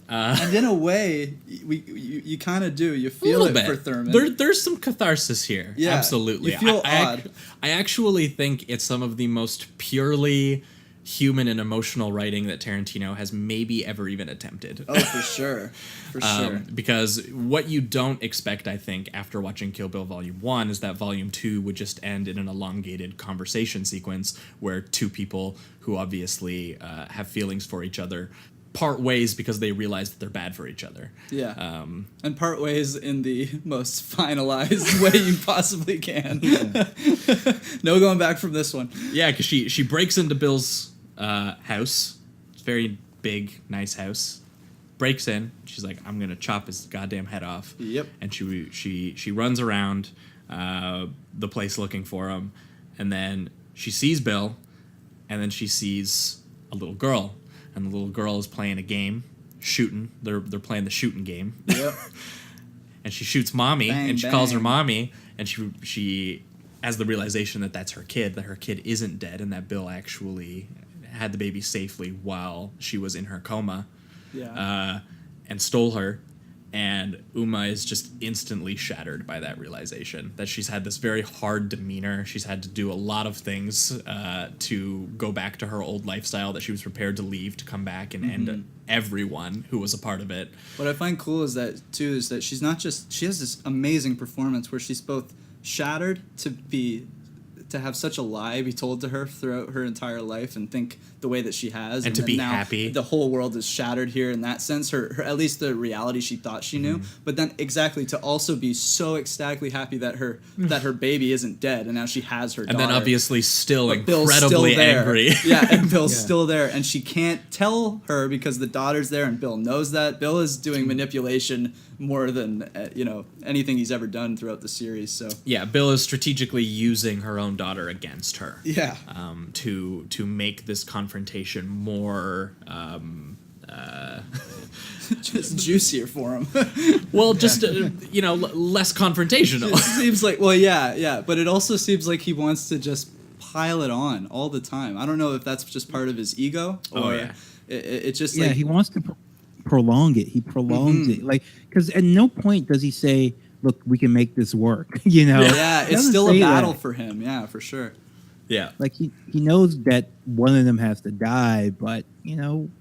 And in a way, you kind of do. You feel it for Thurman. There's some catharsis here. Yeah, Absolutely. you feel odd. I actually think it's some of the most purely human and emotional writing that Tarantino has maybe ever even attempted. Oh, for sure. For sure. Because what you don't expect, I think, after watching Kill Bill Volume 1 is that Volume 2 would just end in an elongated conversation sequence where two people who obviously have feelings for each other part ways because they realize that they're bad for each other. Yeah. And part ways in the most finalized way you possibly can. No going back from this one. Yeah, because she breaks into Bill's house. It's a very big, nice house. Breaks in. She's like, I'm gonna chop his goddamn head off. Yep. And she runs around the place looking for him, and then she sees Bill, and then she sees a little girl, and the little girl is playing a game, shooting. They're playing the shooting game. Yep. And she shoots mommy, Bang, and she calls her bang. mommy, and she has the realization that that's her kid, that her kid isn't dead, and that Bill actually had the baby safely while she was in her coma, Yeah. and stole her. And Uma is just instantly shattered by that realization that she's had this very hard demeanor. She's had to do a lot of things to go back to her old lifestyle that she was prepared to leave to come back and end everyone who was a part of it. What I find cool is that she's not just, she has this amazing performance where she's both shattered to have such a lie be told to her throughout her entire life and think the way that she has, And to then be now happy. the whole world is shattered here in that sense, her at least the reality she thought she knew, but then exactly to also be so ecstatically happy that her baby isn't dead and now she has her And daughter. then obviously still But Bill's incredibly still there. angry. Yeah, and Bill's still there, and she can't tell her because the daughter's there, and Bill knows that. Bill is doing manipulation more than anything he's ever done throughout the series. So Yeah, Bill is strategically using her own daughter against her. yeah, To make this confrontation more just juicier for him. just less confrontational. It seems like but it also seems like he wants to just pile it on all the time. I don't know if that's just part of his ego or Oh, yeah. it just He wants to prolong it. He prolongs it, like, because at no point does he say, "Look, we can make this work." Yeah, He it's doesn't still a say battle that. for him. Yeah, for sure. Yeah. Like he knows that one of them has to die, but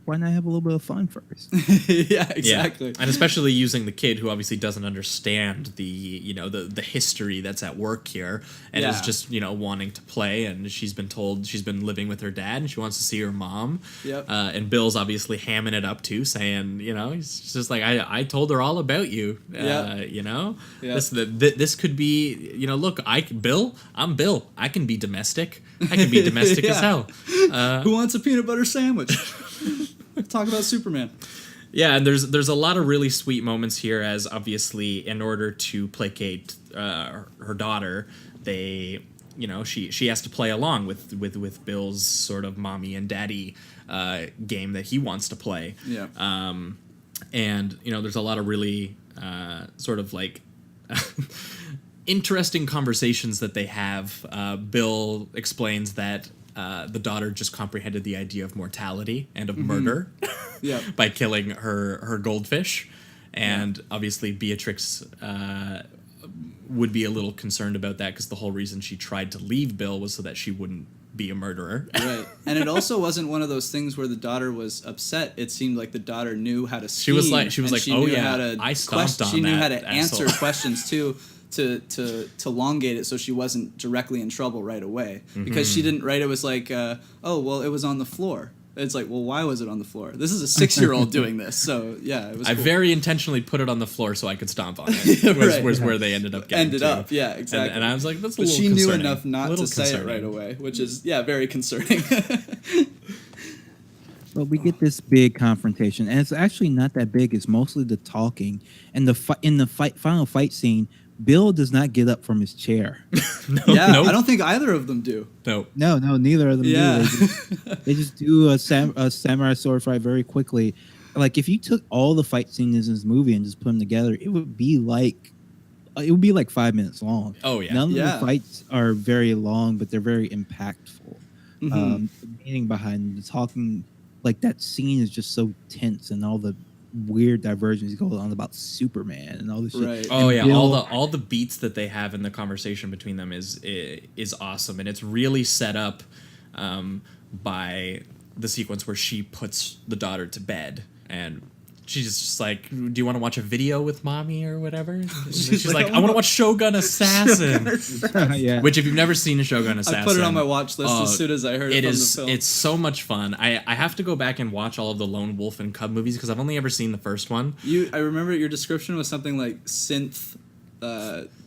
why not have a little bit of fun first? Yeah, exactly. Yeah. And especially using the kid who obviously doesn't understand the history that's at work here and is Yeah. just, wanting to play, and she's been living with her dad and she wants to see her mom. Yep. And Bill's obviously hamming it up too, saying, he's just like, I told her all about you. Yep. Yep. This could be, look, I'm Bill. I can be domestic. I can be domestic as hell. Who wants a peanut butter sandwich? Talk about Superman. Yeah, and there's a lot of really sweet moments here, as obviously in order to placate her daughter, she has to play along with Bill's sort of mommy and daddy game that he wants to play. Yeah. And there's a lot of really sort of like interesting conversations that they have. Bill explains that the daughter just comprehended the idea of mortality and of murder Yeah. by killing her goldfish. And obviously Beatrix would be a little concerned about that because the whole reason she tried to leave Bill was so that she wouldn't be a murderer. Right. And it also wasn't one of those things where the daughter was upset. It seemed like the daughter knew how to scheme. She was like, oh yeah, I stomped on that. She knew how to answer asshole. questions too. To elongate it so she wasn't directly in trouble right away. Because she didn't write it was like, oh, well, it was on the floor. It's like, well, why was it on the floor? This is a 6-year-old doing this. So, yeah, it was I cool. very intentionally put it on the floor so I could stomp on it. Was where they ended up getting to. Yeah, exactly. And I was like, that's a but little she knew concerning. enough not to say it right away, which is, very concerning. But we get this big confrontation, and it's actually not that big. It's mostly the talking, and in the final fight scene, Bill does not get up from his chair. I don't think either of them do. No, neither of them Yeah. do. They just do a samurai sword fight very quickly. Like if you took all the fight scenes in this movie and just put them together, it would be like 5 minutes long. Oh, yeah. None of Yeah. the fights are very long, but they're very impactful. The meaning behind the talking, like that scene is just so tense, and all the weird diversions going on about Superman and all this shit. Right. Oh And yeah, Bill- all the beats that they have in the conversation between them is awesome, and it's really set up by the sequence where she puts the daughter to bed, and she's just like, "Do you want to watch a video with mommy or whatever?" She's like, "I want to watch Shogun Assassin," Yeah. which if you've never seen Shogun Assassin, I put it on my watch list as soon as I heard it from is the film. it's so much fun. I have to go back and watch all of the Lone Wolf and Cub movies because I've only ever seen the first one. I remember your description was something like synth.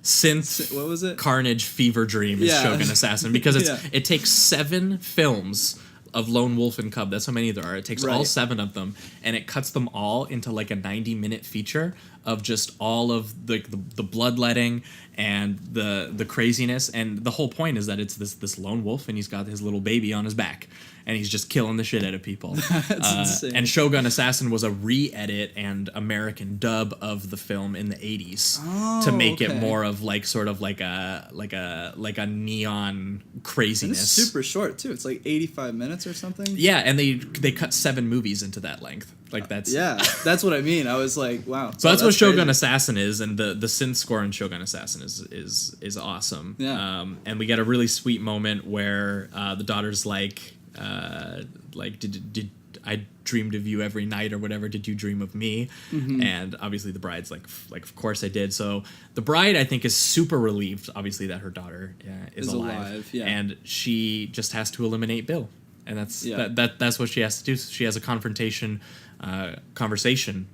Synth What was it? Carnage Fever Dream is Yeah. Shogun Assassin because Yeah. it takes 7 films of Lone Wolf and Cub. That's how many there are. It takes all Right. 7 of them and it cuts them all into like a 90-minute feature of just all of the bloodletting and the craziness. And the whole point is that it's this lone wolf and he's got his little baby on his back and he's just killing the shit out of people. That's insane. And Shogun Assassin was a re-edit and American dub of the film in the 80s to make it okay. more of like sort of like a neon And it's craziness. super short too. It's like 85 minutes or something. Yeah, and they cut 7 movies into that length. Like that's Yeah, that's what I mean. I was like, wow. So that's what Shogun crazy. Assassin is, and the synth score in Shogun Assassin is awesome. Yeah. And we get a really sweet moment where the daughter's like did I dreamed of you every night or whatever? Did you dream of me? Mm-hmm. And obviously the bride's like of course I did. So the bride I think is super relieved, obviously that her daughter is alive, yeah. and she just has to eliminate Bill. And that's Yeah. that's what she has to do. She has a conversation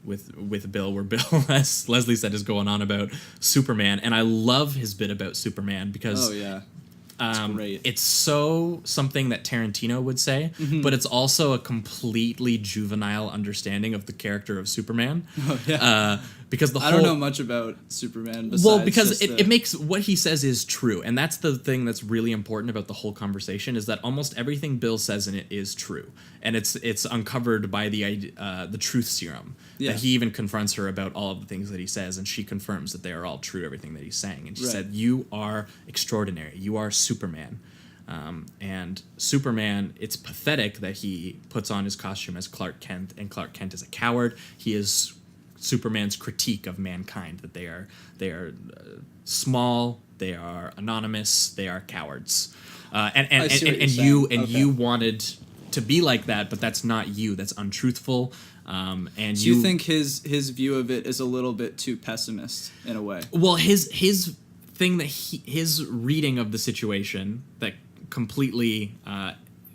with Bill, where Bill, as Leslie said, is going on about Superman, and I love his bit about Superman because Oh yeah. great. it's so something that Tarantino would say, but it's also a completely juvenile understanding of the character of Superman. Oh, yeah. Because the whole I don't know much about Superman. Besides well, because just it makes what he says is true, and that's the thing that's really important about the whole conversation is that almost everything Bill says in it is true, and it's uncovered by the truth serum. Yeah. That he even confronts her about all of the things that he says, and she confirms that they are all true, everything that he's saying, and she Right. said, "You are extraordinary. You are Superman." And Superman, it's pathetic that he puts on his costume as Clark Kent, and Clark Kent is a coward. He is Superman's critique of mankind, that they are small, they are anonymous, they are cowards, and I see what you're you saying. and Okay. you wanted to be like that, but that's not you. That's untruthful. And Do you think his view of it is a little bit too pessimist in a way? Well, his thing that his reading of the situation that completely,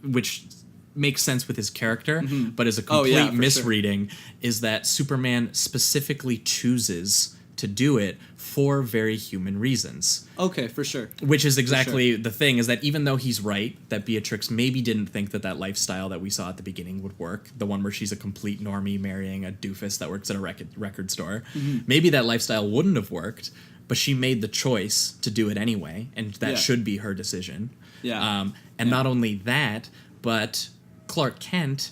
which makes sense with his character, but is a Oh, complete yeah, for sure. misreading, is that Superman specifically chooses to do it for very human reasons. Okay, for sure. Which is exactly the thing, is that even though he's right, that Beatrix maybe didn't think that lifestyle that we saw at the beginning would work, the one where she's a complete normie marrying a doofus that works at a record store, maybe that lifestyle wouldn't have worked, but she made the choice to do it anyway, and that Yeah. should be her decision. Yeah. And not only that, but Clark Kent,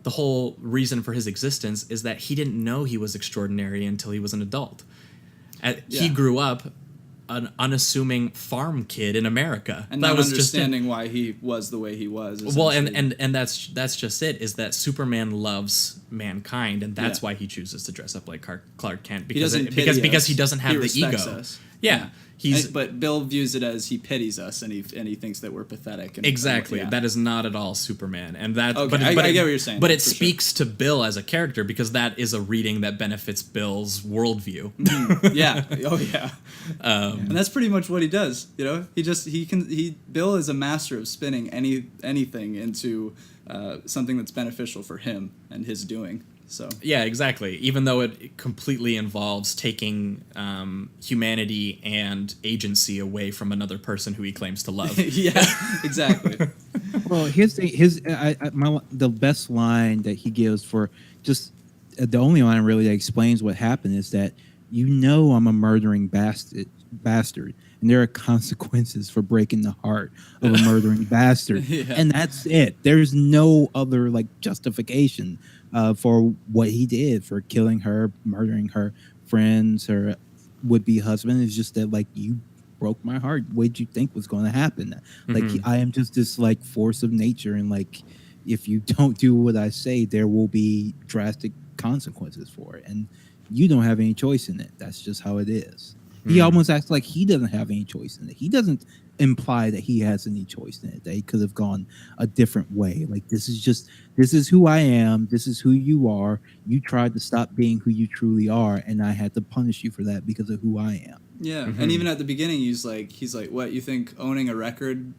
the whole reason for his existence is that he didn't know he was extraordinary until he was an adult. He Yeah. grew up an unassuming farm kid in America. And that not was just it. understanding why he was the way he was. Well, essentially. and that's just it, is that Superman loves mankind, and that's Yeah. why he chooses to dress up like Clark Kent, He because doesn't pity because us. he doesn't have He the respects ego. us. Yeah, he's But Bill views it as he pities us, and he thinks that we're pathetic. And, exactly yeah. that is not at all Superman, and that. Okay, but, I but get what you're saying, But it for sure. speaks to Bill as a character because that is a reading that benefits Bill's worldview. Yeah. Oh yeah. And that's pretty much what he does. You know, Bill is a master of spinning anything into something that's beneficial for him and his doing. So Yeah, exactly. Even though it completely involves taking humanity and agency away from another person who he claims to love. yeah, exactly. Well, the best line that he gives for just the only line really that explains what happened is that I'm a murdering bastard, and there are consequences for breaking the heart of a murdering bastard, and that's it. There's no other justification for what he did, for killing her, murdering her friends, her would-be husband. It's just that you broke my heart. What did you think was going to happen? I am just this force of nature, and if you don't do what I say, there will be drastic consequences for it, and you don't have any choice in it. That's just how it is. He almost acts like he doesn't have any choice in it. He doesn't imply that he has any choice in it, that he could have gone a different way. This is who I am. This is who you are. You tried to stop being who you truly are, and I had to punish you for that because of who I am. Yeah, and even at the beginning, he's like, what, you think owning a record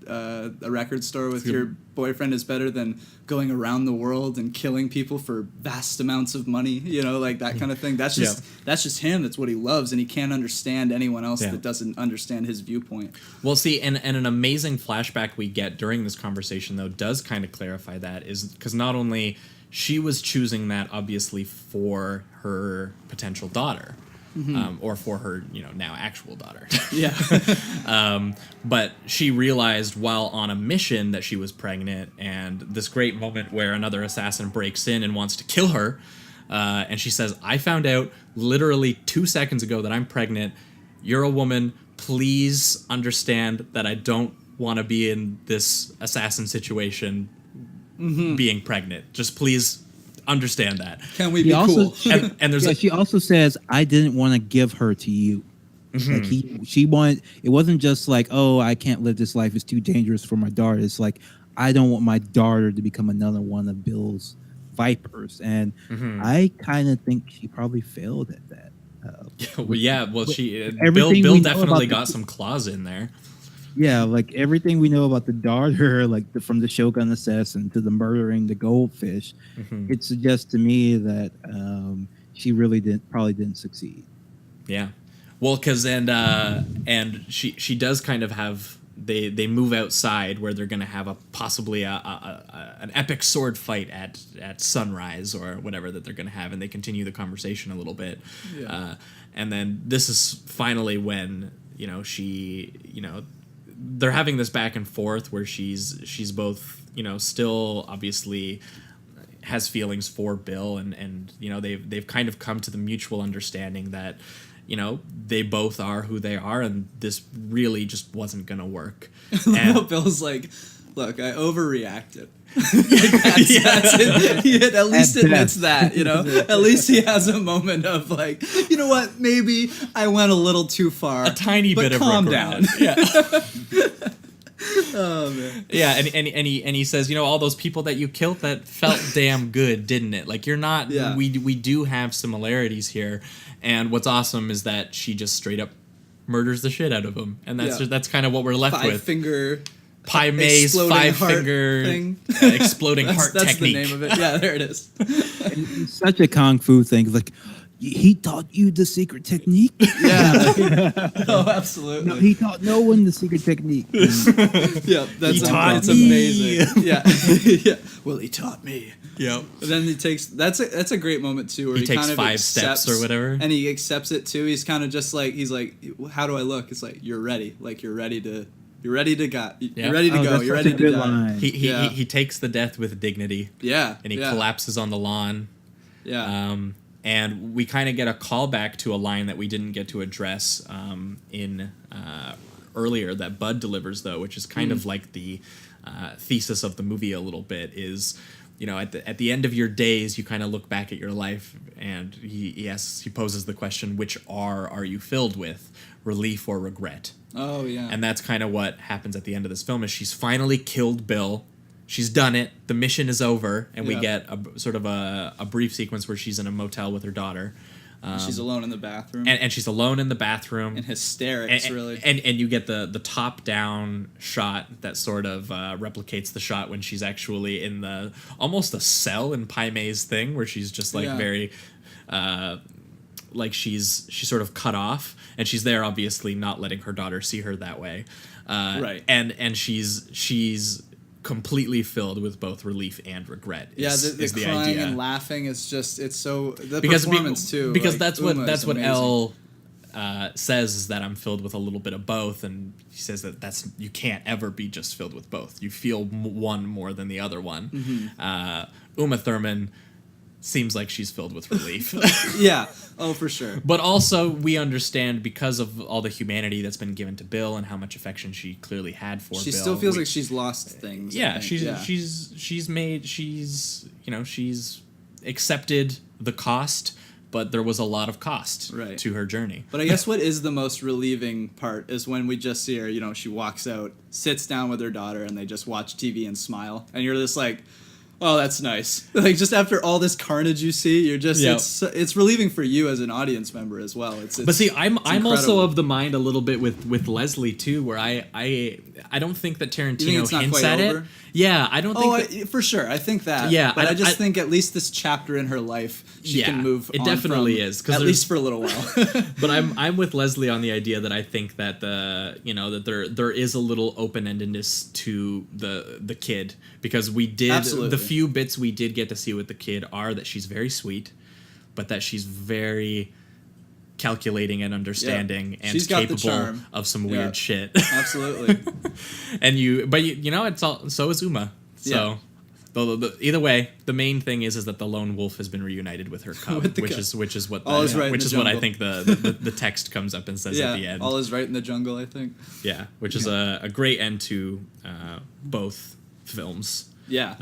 store with your boyfriend is better than going around the world and killing people for vast amounts of money? That kind of thing. That's just him. That's what he loves, and he can't understand anyone else that doesn't understand his viewpoint. Well, see, and an amazing flashback we get during this conversation, though, does kind of clarify that, is because not only she was choosing that, obviously, for her potential daughter, or for her, now actual daughter. Yeah. But she realized while on a mission that she was pregnant, and this great moment where another assassin breaks in and wants to kill her, and she says, I found out literally 2 seconds ago that I'm pregnant. You're a woman. Please understand that I don't want to be in this assassin situation being pregnant. Just please understand that. Can we be cool? And there's she also says, I didn't want to give her to you. She wanted, it wasn't just I can't live this life, it's too dangerous for my daughter. It's I don't want my daughter to become another one of Bill's vipers. And I kind of think she probably failed at that. Bill definitely got some claws in there. Yeah, everything we know about the daughter, from the Shogun assassin to the murdering the goldfish, it suggests to me that she really probably didn't succeed. Yeah, well, because and she does kind of have they move outside where they're going to have possibly an epic sword fight at sunrise or whatever that they're going to have, and they continue the conversation a little bit, and then this is finally when they're having this back and forth where she's both still obviously has feelings for Bill, and they've kind of come to the mutual understanding that they both are who they are, and this really just wasn't gonna work. And Bill's like, look, I overreacted. That's it. He at least admits that, At least he has a moment of you know what? Maybe I went a little too far. A tiny bit of calm down. Yeah. Oh man. Yeah, and he says, all those people that you killed, that felt damn good, didn't it? You're not. Yeah. We do have similarities here, and what's awesome is that she just straight up murders the shit out of him, and that's kind of what we're left with. Five-finger Pai Mei's exploding 5-finger thing. Exploding heart That's technique. the name of it. Yeah, there it is. It's such a kung fu thing. He taught you the secret technique? Yeah. Oh, absolutely. No, he taught no one the secret technique. Yeah, that's amazing. Yeah. Yeah. Well, he taught me. Yep. And then he takes that's a great moment too, where He he takes kind of 5 accepts, steps or whatever. and he accepts it too. He's kind of just he's like, how do I look? It's you're ready. You're ready to go. You're ready to go. That's You're such ready a to good die. line. He takes the death with dignity. Yeah. And he collapses on the lawn. Yeah. And we kind of get a callback to a line that we didn't get to address in earlier that Bud delivers, though, which is kind of like the thesis of the movie a little bit, is, at the end of your days, you kind of look back at your life, and he poses the question, which are you filled with, relief or regret? Oh yeah. And that's kind of what happens at the end of this film. Is she's finally killed Bill. She's done it. The mission is over, and we get a sort of a brief sequence where she's in a motel with her daughter. She's alone in the bathroom. And she's alone in the bathroom. In hysterics, really. And you get the top-down shot that sort of replicates the shot when she's actually in almost a cell in Pai Mei's thing, where she's just very... like she's sort of cut off, and she's there obviously not letting her daughter see her that way. Right. And she's completely filled with both relief and regret. The crying idea. And laughing is just, it's so, the because performance too. Because like, that's what amazing. Elle says, is that I'm filled with a little bit of both, and he says that you can't ever be just filled with both. You feel one more than the other one. Mm-hmm. Uma Thurman seems like she's filled with relief. Yeah. Oh, for sure. But also, we understand, because of all the humanity that's been given to Bill and how much affection she clearly had for Bill. She still feels like she's lost things. Yeah, she's accepted the cost, but there was a lot of cost to her journey. But I guess what is the most relieving part is when we just see her, she walks out, sits down with her daughter, and they just watch TV and smile. And you're just like, oh, that's nice. Like, just after all this carnage you see, you're just it's relieving for you as an audience member as well. But see, I'm also of the mind a little bit with Leslie too, where I don't think that Tarantino hints at it. Yeah, I don't think for sure. I think that. Yeah, but I just think at least this chapter in her life, she can move. It definitely is, at least for a little while. But I'm with Leslie on the idea that I think that that there is a little open-endedness to the kid, because we did the few bits we did get to see with the kid are that she's very sweet, but that she's very calculating and understanding and she's capable of some weird shit. Absolutely. It's all, so is Uma. So either way, the main thing is that the lone wolf has been reunited with her cub, which is what I think the text comes up and says at the end. All is right in the jungle, I think. Yeah, which is a great end to both films. Yeah.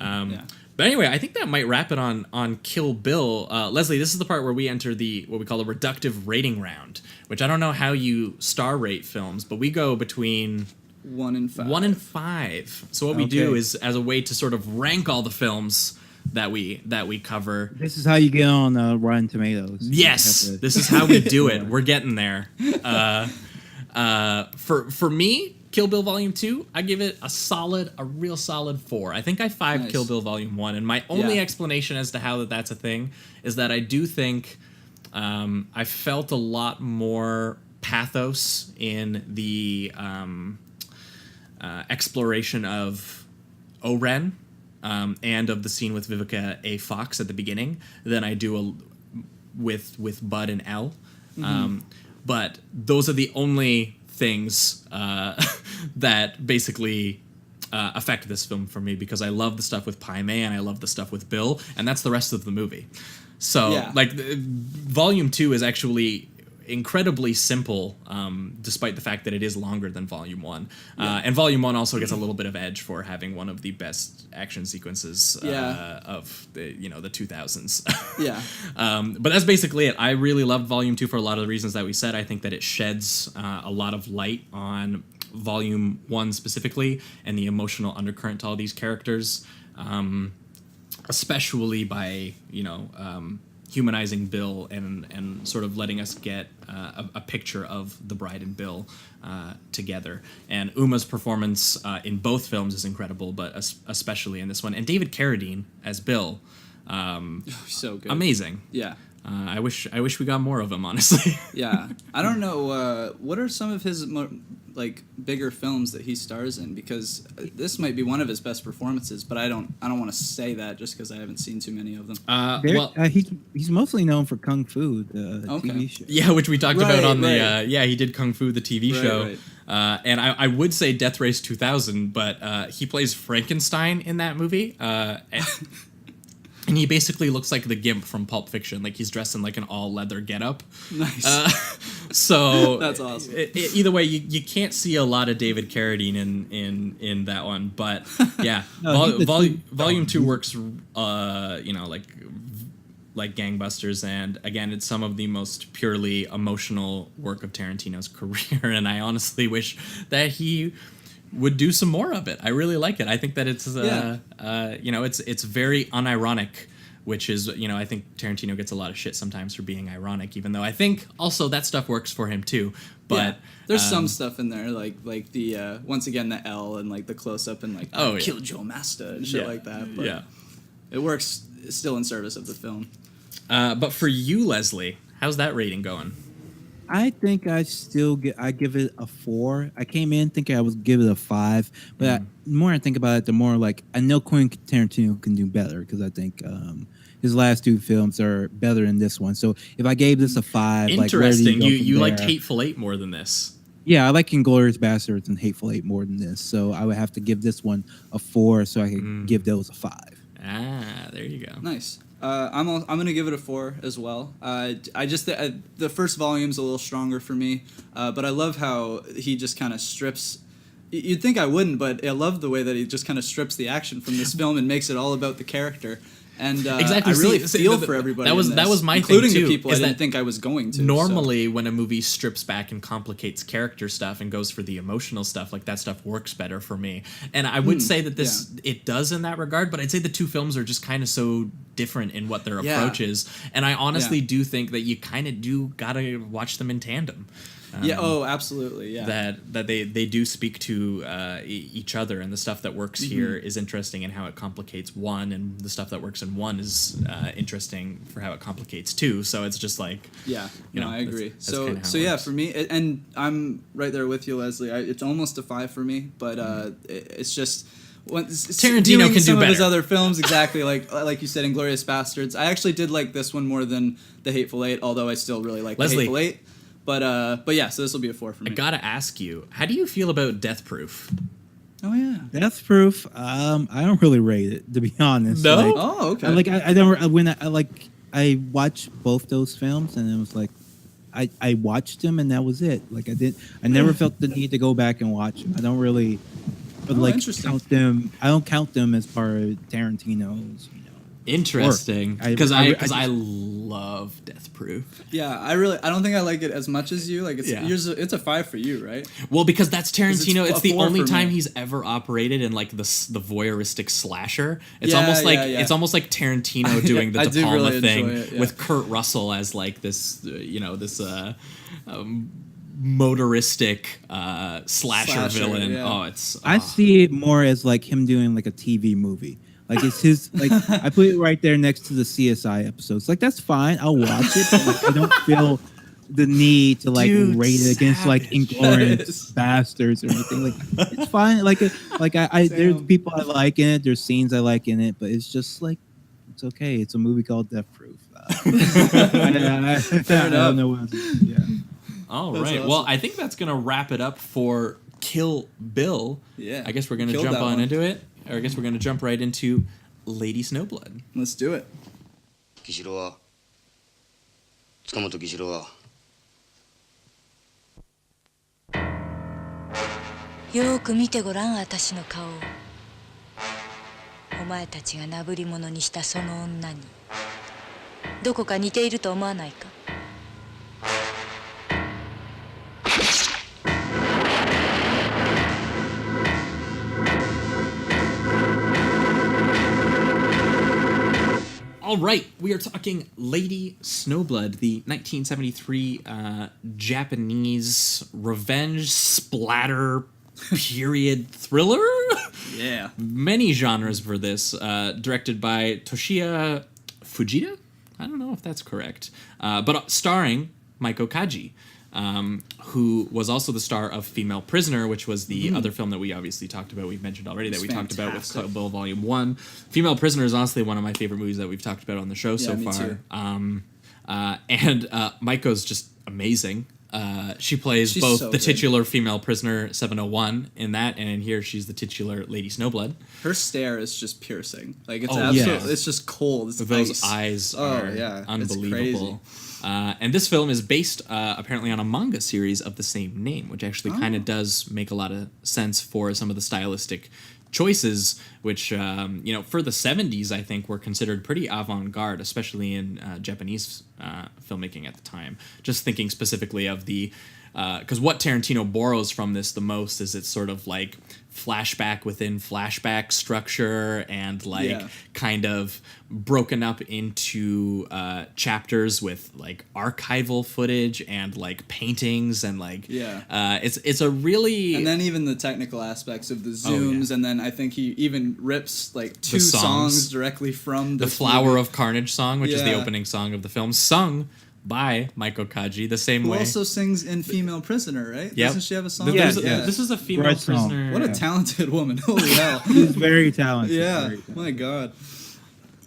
But anyway, I think that might wrap it on Kill Bill. Leslie, this is the part where we enter what we call a reductive rating round, which I don't know how you star rate films, but we go between 1 and 5. 1 and 5. So what we do is, as a way to sort of rank all the films that we cover. This is how you get on Rotten Tomatoes. Yes, this is how we do it. We're getting there. For me, Kill Bill Volume 2, I give it a real solid 4. I think I 5'd Kill Bill Volume 1, and my only explanation as to how that's a thing is that I do think I felt a lot more pathos in the exploration of O-Ren and of the scene with Vivica A. Fox at the beginning than I do with Bud and Elle. But those are the only things that basically affect this film for me, because I love the stuff with Pai Mei and I love the stuff with Bill, and that's the rest of the movie. So Volume 2 is actually incredibly simple, despite the fact that it is longer than Volume 1. And Volume 1 also gets a little bit of edge for having one of the best action sequences of the 2000s. But that's basically it. I really loved Volume 2 for a lot of the reasons that we said. I think that it sheds a lot of light on Volume 1 specifically, and the emotional undercurrent to all these characters, especially by humanizing Bill and sort of letting us get a picture of the bride and Bill together. And Uma's performance in both films is incredible, but especially in this one. And David Carradine as Bill, so good, amazing. Yeah. I wish we got more of him, honestly. Yeah, I don't know. What are some of his bigger films that he stars in? Because this might be one of his best performances, but I don't want to say that just because I haven't seen too many of them. He's mostly known for Kung Fu, the TV show. Yeah, which we talked about on the he did Kung Fu, the TV show. Right. And I would say Death Race 2000, but he plays Frankenstein in that movie. And he basically looks like the Gimp from Pulp Fiction. Like, he's dressed in like an all leather getup. Nice. So That's awesome. Either way, you can't see a lot of David Carradine in that one, but yeah, No, volume 2 works, like gangbusters, and again, it's some of the most purely emotional work of Tarantino's career, and I honestly wish that he would do some more of it. I really like it. I think that it's it's very unironic, which is, I think Tarantino gets a lot of shit sometimes for being ironic, even though I think also that stuff works for him too. But there's some stuff in there like the once again the L and like the close up and like kill Joe Masta and shit like that. But it works still in service of the film. But for you, Leslie, how's that rating going? I think I give it a 4. I came in thinking I would give it a 5, but the more I think about it, the more like I know Quentin Tarantino can do better, because I think his last 2 films are better than this one. So if I gave this a 5, interesting, like, you liked Hateful Eight more than this. Yeah, I like Inglourious Basterds and Hateful Eight more than this. So I would have to give this one a 4, so I could give those a 5. There you go. Nice. I'm gonna give it a 4 as well. I just the first volume's a little stronger for me, but I love how he just kind of strips. You'd think I wouldn't, but I love the way that he just kind of strips the action from this film and makes it all about the character. And exactly. I really feel for everybody. That was my including thing too, the people I didn't think I was going to. Normally, when a movie strips back and complicates character stuff and goes for the emotional stuff, like that stuff works better for me. And I would say that it does in that regard, but I'd say the 2 films are just kind of so different in what their approach is. And I honestly do think that you kind of do gotta watch them in tandem. Absolutely, yeah. That they do speak to each other, and the stuff that works here is interesting in how it complicates one, and the stuff that works in one is interesting for how it complicates 2. So it's just like I agree. That's so works. For me, and I'm right there with you, Leslie. It's almost a 5 for me, but it's just. Tarantino can do some better. of his other films, exactly like you said, Inglourious Basterds. I actually did like this one more than The Hateful Eight, although I still really like Leslie. The Hateful Eight. But yeah, so this will be a 4 for me. I gotta ask you, how do you feel about Death Proof? Oh yeah, Death Proof. I don't really rate it, to be honest. No? Like, Oh, okay. I watched both those films, and it was like I watched them, and that was it. Like I never felt the need to go back and watch them. I don't really count them. I don't count them as part of Tarantino's. Interesting, because I love Death Proof. Yeah, I don't think I like it as much as you. Like it's a 5 for you, right? Well, because that's Tarantino. It's It's the 4 only for time me. he's ever operated in like the voyeuristic slasher. It's Yeah, almost like yeah. it's almost like Tarantino doing the I De do Palma really thing enjoy it, yeah. with Kurt Russell as like this, motoristic slasher villain. yeah. Oh, it's I see it more as like him doing like a TV movie. Like it's his like I put it right there next to the CSI episodes. Like that's fine, I'll watch it, but like, I don't feel the need to like Dude, rate it against like Inglourious Bastards or anything. Like it's fine. Like I there's people I like in it, there's scenes I like in it, but it's just like it's okay. It's a movie called Death Proof. I don't know what else. Yeah. all That's right. awesome. Well, I think that's gonna wrap it up for Kill Bill. Yeah. I guess we're gonna Killed jump that on one. into it, or I guess we're gonna jump right into Lady Snowblood. Let's do it. 木城は塚本木城はよーく見てごらん私の顔をお前たちがなぶり者にしたその女にどこか似ていると思わないか All right, we are talking Lady Snowblood, the 1973 Japanese revenge splatter period thriller. Yeah. Many genres for this. Directed by Toshiya Fujita? I don't know if that's correct. But starring Maiko Kaji, who was also the star of Female Prisoner, which was the other film that we obviously talked about. We've mentioned already that we talked about with fantastic. Kill Bill Volume 1. Female Prisoner is honestly one of my favorite movies that we've talked about on the show so me far. too. And Maiko's just amazing. She plays She's both so the good. titular female prisoner 701 in that, and in here she's the titular Lady Snowblood. Her stare is just piercing. Like it's Oh, absolutely, yeah. it's just cold. It's Those ice. eyes Oh, are yeah. It's unbelievable. And this film is based apparently on a manga series of the same name, which actually kind of does make a lot of sense for some of the stylistic choices, which for the 70s I think were considered pretty avant-garde, especially in Japanese filmmaking at the time. Just thinking specifically of the because what Tarantino borrows from this the most is it's sort of like flashback within flashback structure and like Yeah. kind of broken up into chapters with like archival footage and like paintings and like it's a really And then even the technical aspects of the Oh, yeah. zooms, and then I think he even rips like two songs. songs directly from the this Flower movie. of Carnage song, which is the Yeah. opening song of the film, sung by Maiko Kaji the same Who way. also sings in Female Prisoner, right? Yep. Doesn't she have a song? There's a- Yeah. This is a female Great song. prisoner. What a talented woman! Holy hell! She's very talented. Yeah, very talented. my God.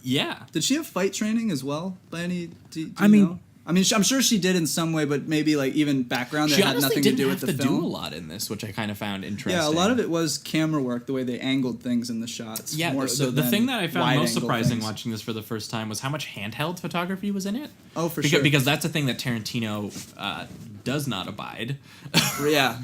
Yeah. Did she have fight training as well? By any? Do I you mean- know? I mean, I'm sure she did in some way, but maybe like even background that She had honestly nothing to didn't do have with the to film. do a lot in this, which I kind of found interesting. Yeah, a lot of it was camera work, the way they angled things in the shots. Yeah, more so the than thing that I found most wide-angle surprising things. watching this for the first time was how much handheld photography was in it. Oh, for because, sure. Because that's a thing that Tarantino does not abide. Yeah.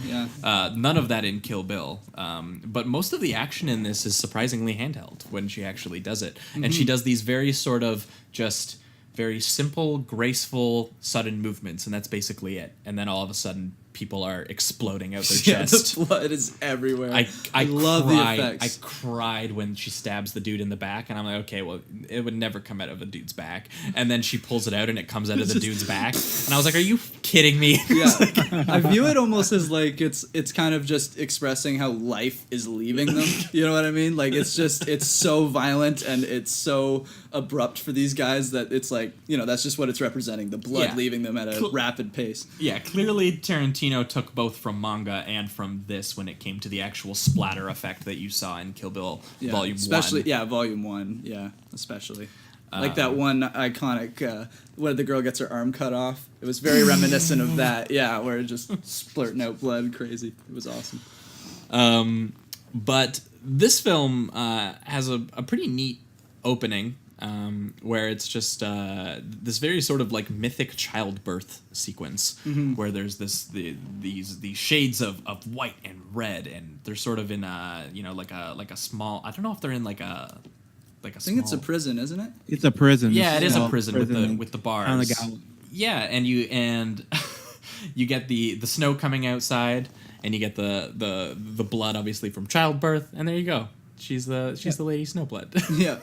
None of that in Kill Bill. But most of the action in this is surprisingly handheld when she actually does it. And Mm-hmm. she does these very sort of just very simple, graceful, sudden movements, and that's basically it. And then all of a sudden, people are exploding out their Yeah, chest. the blood is everywhere. I love cried. the I effects. cried when she stabs the dude in the back, and I'm like, okay, well, it would never come out of a dude's back. And then she pulls it out, and it comes out of the dude's back. And I was like, are you kidding me? Yeah, I view it almost as like it's kind of just expressing how life is leaving them. You know what I mean? Like it's so violent and it's so abrupt for these guys that it's like, that's just what it's representing, the blood Yeah. leaving them at a Cool. rapid pace. Yeah, clearly Tarantino took both from manga and from this when it came to the actual splatter effect that you saw in Kill Bill Yeah, Volume 1. especially Volume 1. Yeah, especially. Like that one iconic where the girl gets her arm cut off. It was very reminiscent of that. Yeah, where it just splurting out blood crazy. It was awesome. But this film has a pretty neat opening where it's just this very sort of like mythic childbirth sequence where there's these shades of white and red, and they're sort of in like a small, I don't know if they're in like a I think it's a prison, isn't it? It's a prison. Yeah, it is a Small prison with the bars. on the gallows. Yeah, and you get the snow coming outside, and you get the blood obviously from childbirth, and there you go. She's the Lady Snowblood. Yeah.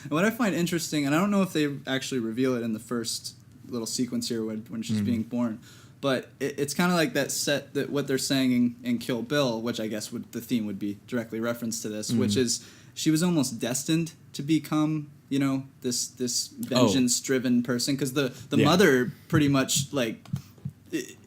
And what I find interesting, and I don't know if they actually reveal it in the first little sequence here when she's being born, but it's kind of like that set that what they're saying in Kill Bill, which I guess the theme would be directly referenced to this, which is she was almost destined to become, this vengeance-driven person, because the Yeah. mother pretty much like,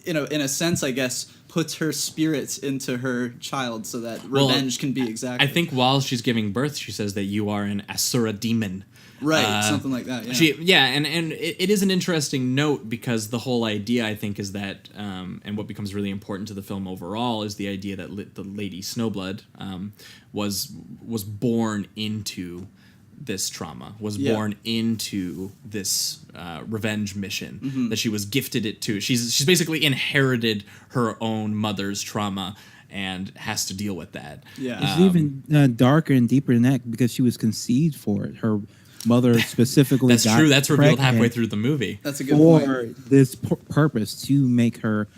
in a sense, I guess, puts her spirits into her child so that revenge can be exacted. I think while she's giving birth, she says that you are an Asura demon. Right, something like that. Yeah. And it is an interesting note, because the whole idea, I think, is that, and what becomes really important to the film overall, is the idea that the Lady Snowblood was born into this trauma, was born into this revenge mission that she was gifted it to. She's basically inherited her own mother's trauma and has to deal with that. Yeah. It's even darker and deeper than that because she was conceived for it. Her mother specifically. That's got true. That's revealed halfway pregnant through the movie. That's a good for point. this purpose, to make her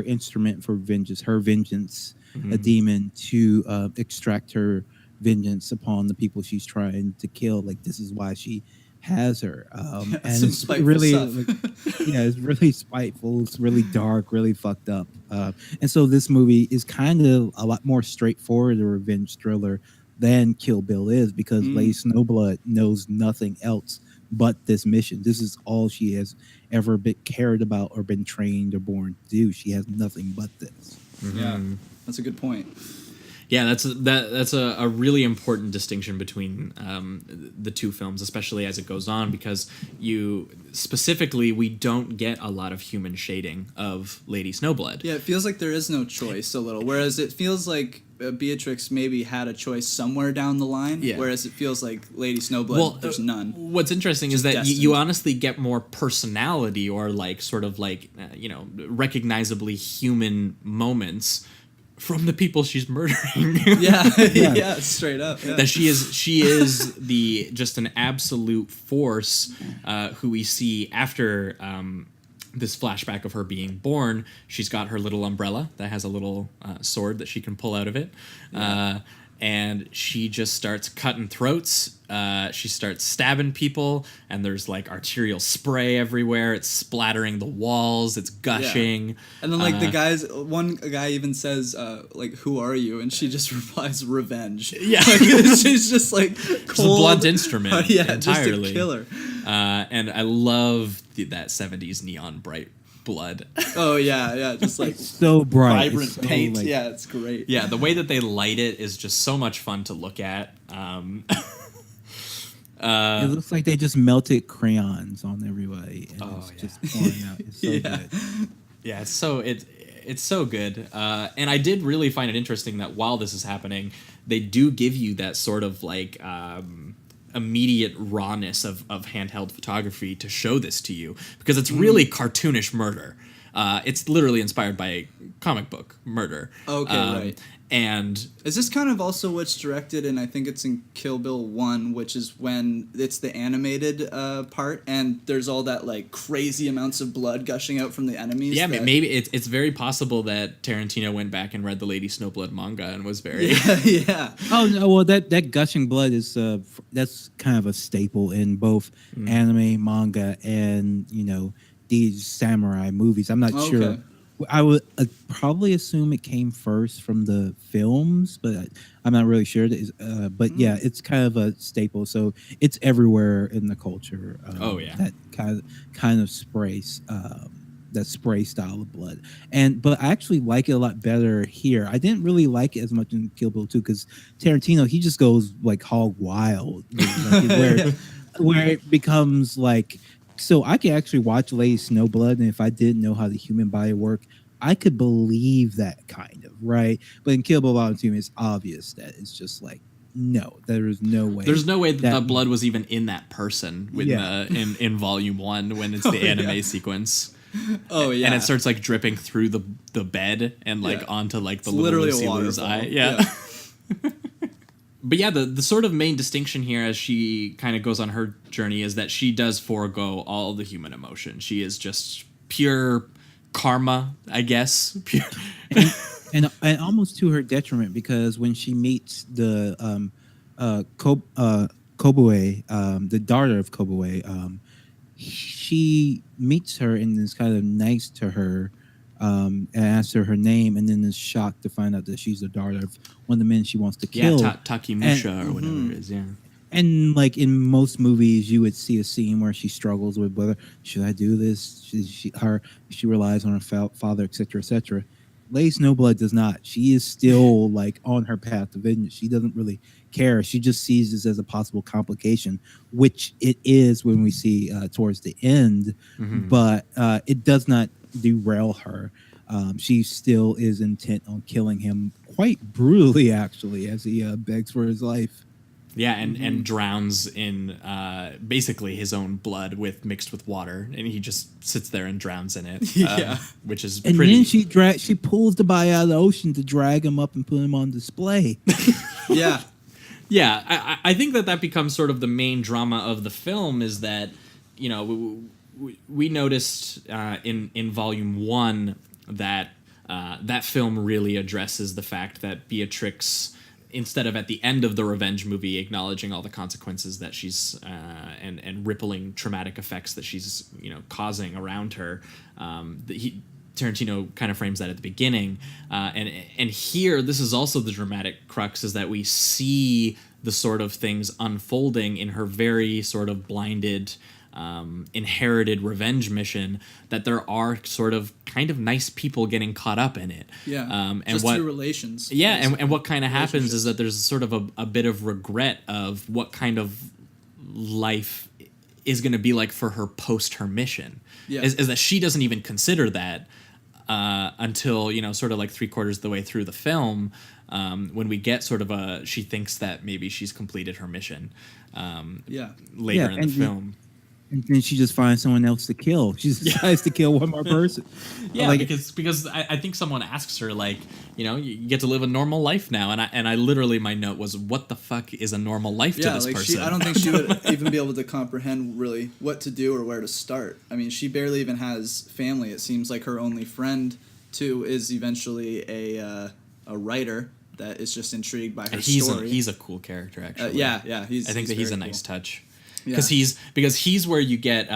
instrument for vengeance. Her vengeance, a demon, to extract her vengeance upon the people she's trying to kill. Like, this is why she has her. And some it's spiteful really, stuff. it's really spiteful. It's really dark, really fucked up. And so this movie is kind of a lot more straightforward, a revenge thriller, than Kill Bill is, because Lady Snowblood knows nothing else but this mission. This is all she has ever been cared about or been trained or born to do. She has nothing but this. Yeah, that's a good point. Yeah, that's a really important distinction between the two films, especially as it goes on, because we don't get a lot of human shading of Lady Snowblood. Yeah, it feels like there is no choice a little, whereas it feels like Beatrix maybe had a choice somewhere down the line, whereas it feels like Lady Snowblood, there's none. What's interesting is that you honestly get more personality or like sort of like, recognizably human moments from the people she's murdering. yeah, straight up. Yeah. That she is just an absolute force who we see after this flashback of her being born. She's got her little umbrella that has a little sword that she can pull out of it. And she just starts cutting throats. She starts stabbing people, and there's like arterial spray everywhere. It's splattering the walls. It's gushing. Yeah. And then like one guy even says like, "Who are you?" And she just replies, "Revenge." Yeah, like, she's just like cold. It's a blunt instrument. Yeah, entirely. just a killer. And I love that 70s neon bright blood. Oh yeah, just like so bright, vibrant so, paint. like, Yeah, it's great. Yeah, the way that they light it is just so much fun to look at. It looks like they just melted crayons on everybody, and just pouring out. It's so good. Yeah, it's so good. And I did really find it interesting that while this is happening, they do give you that sort of like immediate rawness of handheld photography to show this to you, because it's really cartoonish murder. It's literally inspired by a comic book murder. Okay, right. And is this kind of also what's directed, and I think it's in Kill Bill 1, which is when it's the animated part, and there's all that like crazy amounts of blood gushing out from the enemies? Yeah, maybe it's very possible that Tarantino went back and read the Lady Snowblood manga and was very... Yeah. Oh, no, well, that gushing blood is, that's kind of a staple in both anime, manga, and, these samurai movies. I'm not sure. I would probably assume it came first from the films, but I'm not really sure. But yeah, it's kind of a staple. So it's everywhere in the culture. That kind of spray, that spray style of blood. But I actually like it a lot better here. I didn't really like it as much in Kill Bill 2 because Tarantino, he just goes like hog wild, where it becomes like. So I could actually watch Lady Snowblood, and if I didn't know how the human body worked, I could believe that kind of, right? But in Kill Bill Volume 2, it's obvious that it's just like, no, there is no way. There's no way that the blood was even in that person in Volume 1 when it's the anime sequence. Oh, yeah. And it starts like dripping through the bed and like onto like the little Lucy Lou's eye. Yeah. But yeah, the sort of main distinction here as she kind of goes on her journey is that she does forego all the human emotion. She is just pure karma, I guess. Pure. and almost to her detriment, because when she meets the Kobue, the daughter of Kobue, she meets her and is kind of nice to her. And asks her name, and then is shocked to find out that she's the daughter of one of the men she wants to kill. Yeah, Takimusha or whatever it is, yeah. And like in most movies, you would see a scene where she struggles with whether, should I do this? She relies on her father, etc., etc. Lady Snowblood does not. She is still like on her path to vengeance. She doesn't really care. She just sees this as a possible complication, which it is when we see towards the end, but it does not derail her. She still is intent on killing him quite brutally, actually, as he begs for his life. Yeah, and drowns in basically his own blood mixed with water, and he just sits there and drowns in it. Which is and pretty. Then she pulls the body out of the ocean to drag him up and put him on display. Yeah. Yeah, I think that becomes sort of the main drama of the film is that, we noticed in Volume 1 that that film really addresses the fact that Beatrix, instead of at the end of the revenge movie acknowledging all the consequences that she's and rippling traumatic effects that she's causing around her, Tarantino kind of frames that at the beginning, and here this is also the dramatic crux, is that we see the sort of things unfolding in her very sort of blinded, inherited revenge mission, that there are sort of kind of nice people getting caught up in it. Yeah. And just what through relations. yeah, basically. and what kind of happens is that there's sort of a bit of regret of what kind of life is going to be like for her post her mission. Yeah. Is that she doesn't even consider that until, you know, sort of like 3/4 of the way through the film, when we get sort of she thinks that maybe she's completed her mission later in the film. And then she just finds someone else to kill. She just decides to kill one more person. Yeah, like, because I think someone asks her, like, you know, you get to live a normal life now, and I literally, my note was, what the fuck is a normal life to this person? I don't think she would even be able to comprehend really what to do or where to start. I mean, she barely even has family. It seems like her only friend too is eventually a writer that is just intrigued by her story. He's a cool character, actually. Yeah. I think that he's a very nice cool. touch. Yeah. Because he's where you get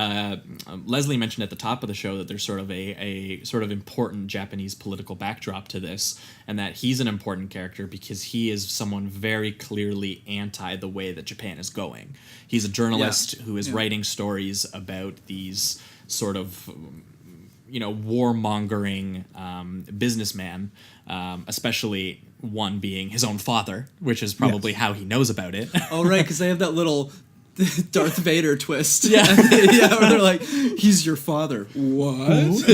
Leslie mentioned at the top of the show that there's sort of a sort of important Japanese political backdrop to this, and that he's an important character because he is someone very clearly anti the way that Japan is going. He's a journalist who is writing stories about these sort of, you know, warmongering businessman, especially one being his own father, which is probably how he knows about it. Oh, right, because they have that little Darth Vader twist. Yeah. Yeah, where they're like, he's your father. What?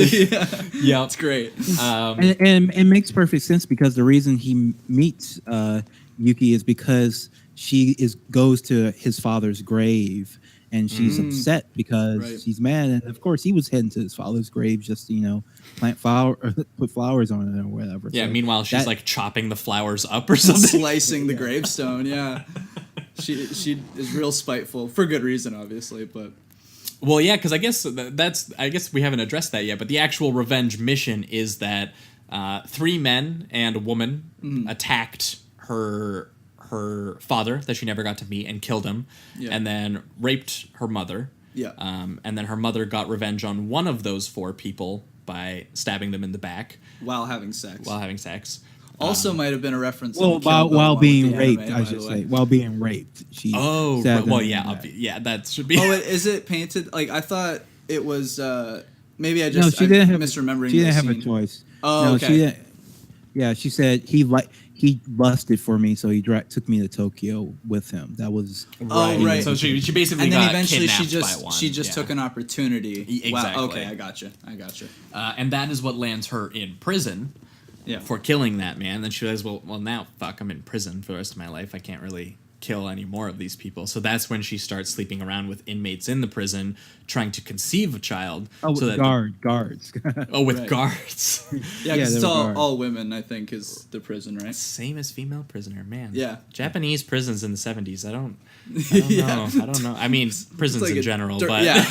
Yeah, It's great. and it makes perfect sense because the reason he meets Yuki is because she goes to his father's grave and she's upset because she's mad, and of course he was heading to his father's grave just to, you know, put flowers on it or whatever. Yeah. So Meanwhile, she's like chopping the flowers up or something. Slicing the gravestone, yeah. She is real spiteful for good reason, obviously, but Well, yeah, because I guess we haven't addressed that yet. But the actual revenge mission is that 3 men and a woman attacked her father that she never got to meet and killed him, and then raped her mother. Yeah. And then her mother got revenge on one of those 4 people by stabbing them in the back while having sex. Also, might have been a reference. Well, to the Kill Bill while one being with the raped, anime, I by should the say, way. while being raped, she. Oh, stabbed well, him yeah, in the back. yeah, that should be. Oh, is it painted? Like, I thought it was. Maybe I No, just she didn't have misremembering. She didn't the have a scene. choice. Oh, no, okay. She didn't. Yeah, she said he lusted for me, so he took me to Tokyo with him. That was Oh, right. So she basically And then got eventually kidnapped by one. she just took an opportunity. Exactly. Wow, okay, I gotcha. And that is what lands her in prison. Yeah. For killing that man. Then she realizes, well, now, fuck, I'm in prison for the rest of my life. I can't really kill any more of these people. So that's when she starts sleeping around with inmates in the prison, trying to conceive a child. Oh, so with that guards. with Right. guards. Yeah, Yeah, because it's they were all, guards. all women, I think, is the prison, right? Same as female prisoner, man. Yeah. Japanese prisons in the 70s. I don't Yeah. know. I don't know. I mean, prisons Like in a general, dirt- but yeah,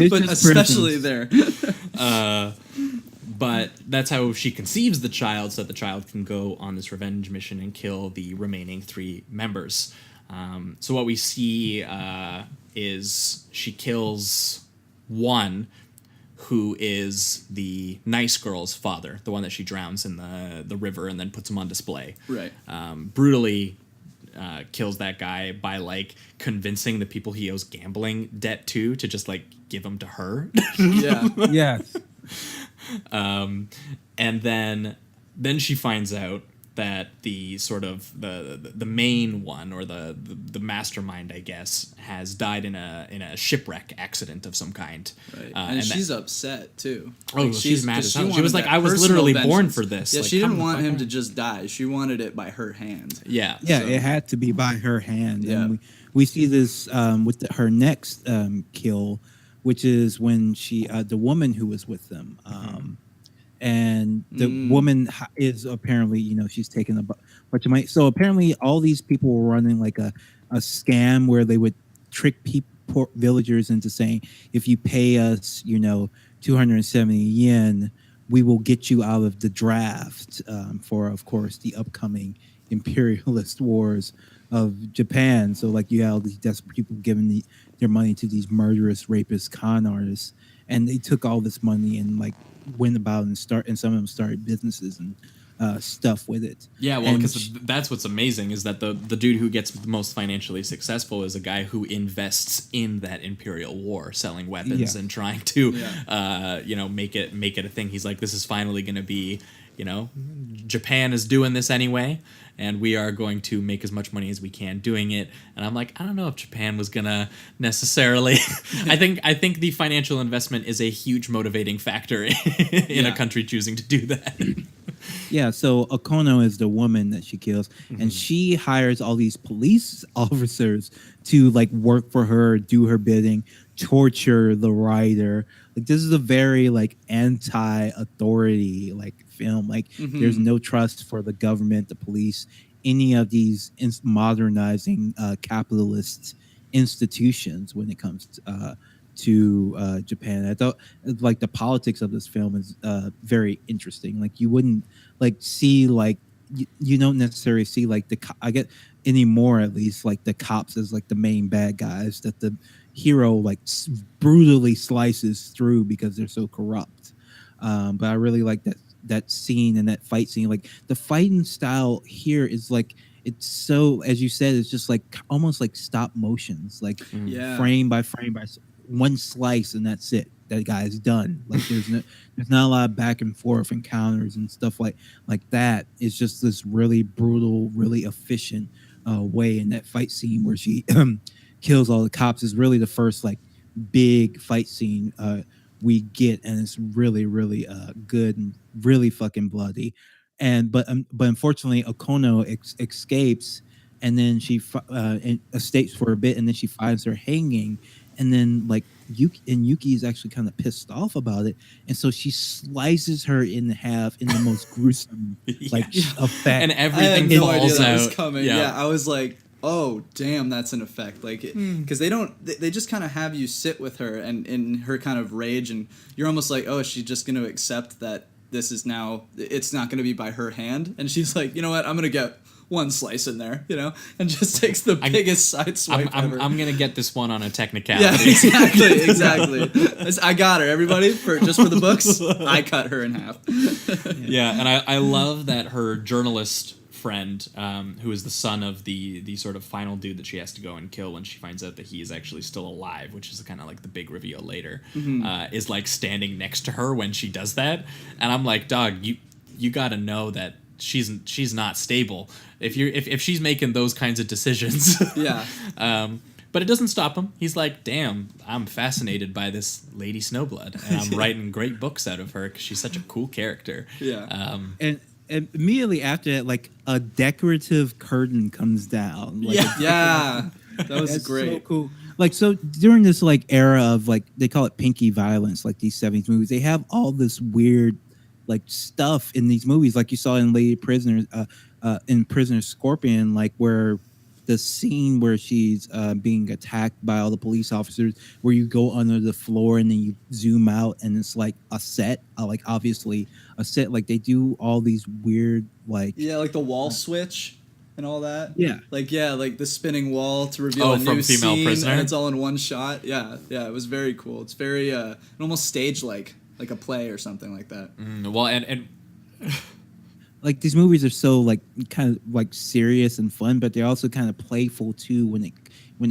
but just especially prisons. there. But that's how she conceives the child, so that the child can go on this revenge mission and kill the remaining 3 members. So what we see is she kills one who is the nice girl's father, the one that she drowns in the river and then puts him on display. Right. Brutally kills that guy by like convincing the people he owes gambling debt to just like give him to her. Yeah. Yes. And then she finds out that the sort of the main one, or the mastermind, I guess, has died in a shipwreck accident of some kind. Right. And and she's upset too. Oh, well, she's mad as hell. She wanted was like, that "I was personal literally born vengeance. for this." Yeah, Like, she come didn't the want fuck him on. to just die. She wanted it by her hand. Yeah. Yeah, So- it had to be by her hand. Yeah. And we see this with her next kill, which is when she, the woman who was with them, and the woman is apparently, you know, she's taken a bunch of money. So apparently all these people were running like a scam where they would trick villagers into saying, if you pay us, you know, 270 yen, we will get you out of the draft for, of course, the upcoming imperialist wars of Japan. So like you had all these desperate people giving their money to these murderous, rapist con artists, and they took all this money and like went about and some of them started businesses and stuff with it. Yeah, well, And because that's what's amazing is that the dude who gets the most financially successful is a guy who invests in that Imperial War, selling weapons Yeah. and trying to, make it a thing. He's like, this is finally going to be, Japan is doing this anyway, and we are going to make as much money as we can doing it. And I'm like, I don't know if Japan was gonna necessarily. I think the financial investment is a huge motivating factor in a country choosing to do that. Yeah, so Okono is the woman that she kills, and she hires all these police officers to like work for her, do her bidding, torture the writer. Like this is a very like anti-authority like film. Like there's no trust for the government, the police, any of these modernizing capitalist institutions when it comes to Japan. I thought like the politics of this film is very interesting. Like you wouldn't like see like you don't necessarily see like I get anymore at least like the cops as like the main bad guys that the hero like brutally slices through because they're so corrupt. But I really like that scene and that fight scene. Like the fighting style here is like it's so, as you said, it's just like almost like stop motions, like frame by frame by one slice, and that's it. That guy is done. Like there's not a lot of back and forth encounters and stuff like that. It's just this really brutal, really efficient way. In that fight scene where she kills all the cops is really the first like big fight scene we get, and it's really good and really fucking bloody. But unfortunately Okono escapes, and then she escapes for a bit, and then she finds her hanging, and then like Yuki is actually kind of pissed off about it, and so she slices her in half in the most gruesome effect, and everything I had no idea falls that out. was coming. Yeah, I was like, oh damn, that's an effect. Like because they just kind of have you sit with her and in her kind of rage, and you're almost like, oh, is she just going to accept that this is now, it's not going to be by her hand? And she's like, you know what, I'm going to get one slice in there, and just takes the biggest side swipe ever. I'm going to get this one on a technicality. Yeah, exactly. I got her, everybody, just for the books. I cut her in half. Yeah, and I love that her journalist friend, who is the son of the sort of final dude that she has to go and kill when she finds out that he is actually still alive, which is kind of like the big reveal later, is like standing next to her when she does that. And I'm like, dog, you got to know that she's not stable if she's making those kinds of decisions. Yeah. But it doesn't stop him. He's like, damn, I'm fascinated by this Lady Snowblood, and I'm writing great books out of her because she's such a cool character. Yeah. And immediately after that, like a decorative curtain comes down. Like yeah. That was that's great. so cool. Like, so during this like era of like, they call it pinky violence, like these 70s movies, they have all this weird like stuff in these movies, like you saw in Lady Prisoner, in Prisoner Scorpion, like where the scene where she's being attacked by all the police officers, where you go under the floor and then you zoom out and it's like a set, like obviously a set. Like they do all these weird like like the wall switch and all that. Like the spinning wall to reveal a from new Female scene, Prisoner? and it's all in one shot. Yeah, it was very cool. It's very almost stage like a play or something like that. Well, and like these movies are so like kind of like serious and fun, but they're also kind of playful too when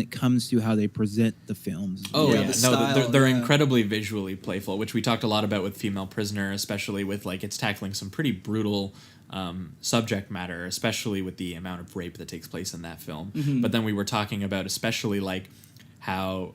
it comes to how they present the films. Oh Yeah, yeah, the style, they're yeah. incredibly visually playful, which we talked a lot about with Female Prisoner, especially with like it's tackling some pretty brutal subject matter, especially with the amount of rape that takes place in that film. But then we were talking about especially like how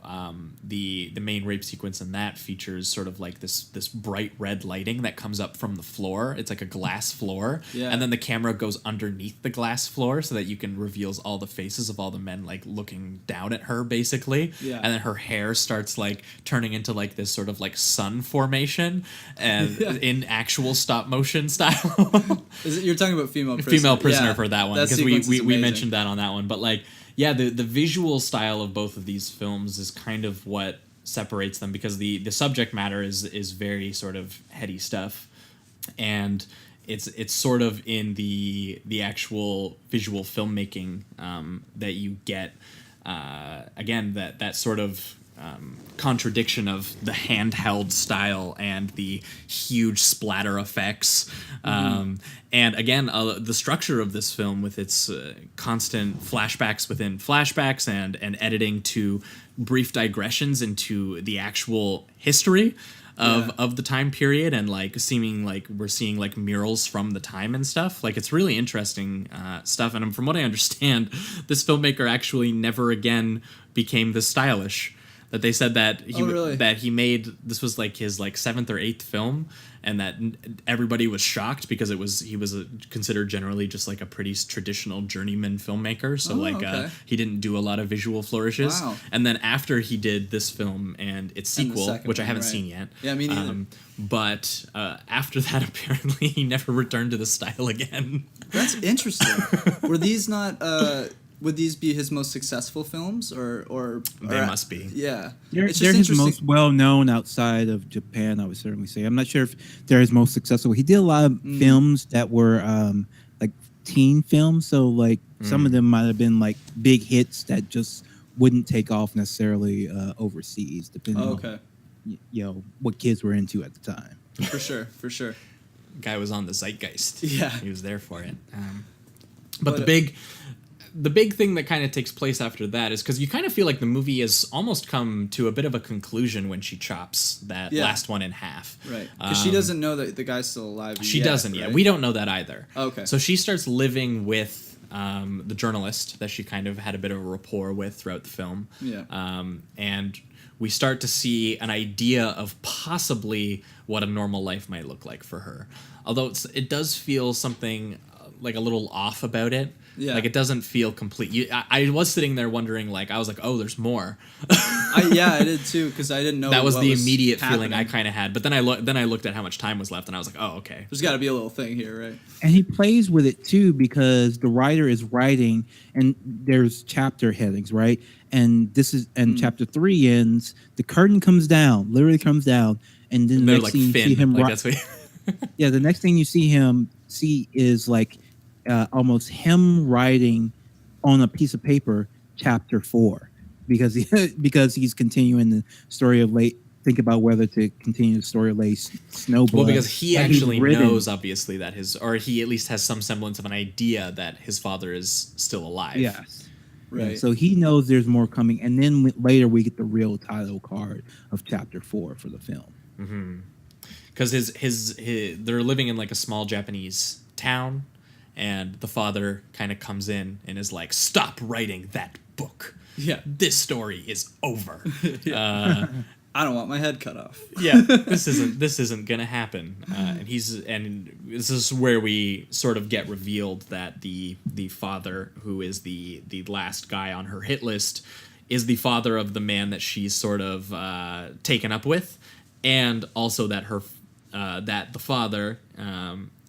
the main rape sequence in that features sort of like this bright red lighting that comes up from the floor. It's like a glass floor, and then the camera goes underneath the glass floor so that you can reveals all the faces of all the men like looking down at her basically. And then her hair starts like turning into like this sort of like sun formation, and in actual stop motion style. You're talking about Female Prisoner? Female Prisoner for that one, because sequence is we amazing. mentioned that on that one, but like. Yeah, the visual style of both of these films is kind of what separates them, because the subject matter is very sort of heady stuff, and it's sort of in the actual visual filmmaking that you get again that sort of contradiction of the handheld style and the huge splatter effects. And again, the structure of this film with its constant flashbacks within flashbacks and editing to brief digressions into the actual history of the time period, and like seeming like we're seeing like murals from the time and stuff. Like, it's really interesting stuff. And from what I understand, this filmmaker actually never again became this stylish. That they said that he made, this was like his like 7th or 8th film, and that everybody was shocked because he was considered generally just like a pretty traditional journeyman filmmaker. So he didn't do a lot of visual flourishes. Wow. And then after he did this film and its sequel, which I haven't seen yet. Yeah, me neither. But after that, apparently he never returned to the style again. That's interesting. Were these not? Would these be his most successful films, or They must be. Yeah, They're it's just his interesting. most well known outside of Japan, I would certainly say. I'm not sure if they're his most successful. He did a lot of films that were like teen films, so like some of them might have been like big hits that just wouldn't take off necessarily overseas, depending on what kids were into at the time. For sure. Guy was on the zeitgeist. Yeah. He was there for it. But the big thing that kind of takes place after that is because you kind of feel like the movie has almost come to a bit of a conclusion when she chops that last one in half. Right. Because she doesn't know that the guy's still alive She doesn't yet. We don't know that either. Okay. So she starts living with the journalist that she kind of had a bit of a rapport with throughout the film. Yeah. And we start to see an idea of possibly what a normal life might look like for her. Although it does feel something like a little off about it. Yeah. Like, it doesn't feel complete. I was sitting there wondering, like, I was like, oh, there's more. I did too, because I didn't know that was what the immediate feeling happening. I kind of had. But then I looked at how much time was left, and I was like, oh, okay. There's got to be a little thing here, right? And he plays with it too, because the writer is writing, and there's chapter headings, right? And chapter 3 ends. The curtain comes down, literally comes down, and then the next like thing you Finn. see him Like, that's what yeah, the next thing you see is like almost him writing on a piece of paper chapter 4, because he's continuing the story of think about whether to continue the story of Lady Snowblood. Well, because he actually knows, obviously, that or he at least has some semblance of an idea that his father is still alive. Yes. Right. Yeah, so he knows there's more coming, and then later we get the real title card of chapter 4 for the film. Mm-hmm. Because his they're living in like a small Japanese town, and the father kind of comes in and is like, "Stop writing that book. Yeah, this story is over. I don't want my head cut off. Yeah, this isn't gonna happen." And this is where we sort of get revealed that the father, who is the last guy on her hit list, is the father of the man that she's sort of taken up with, and also that that the father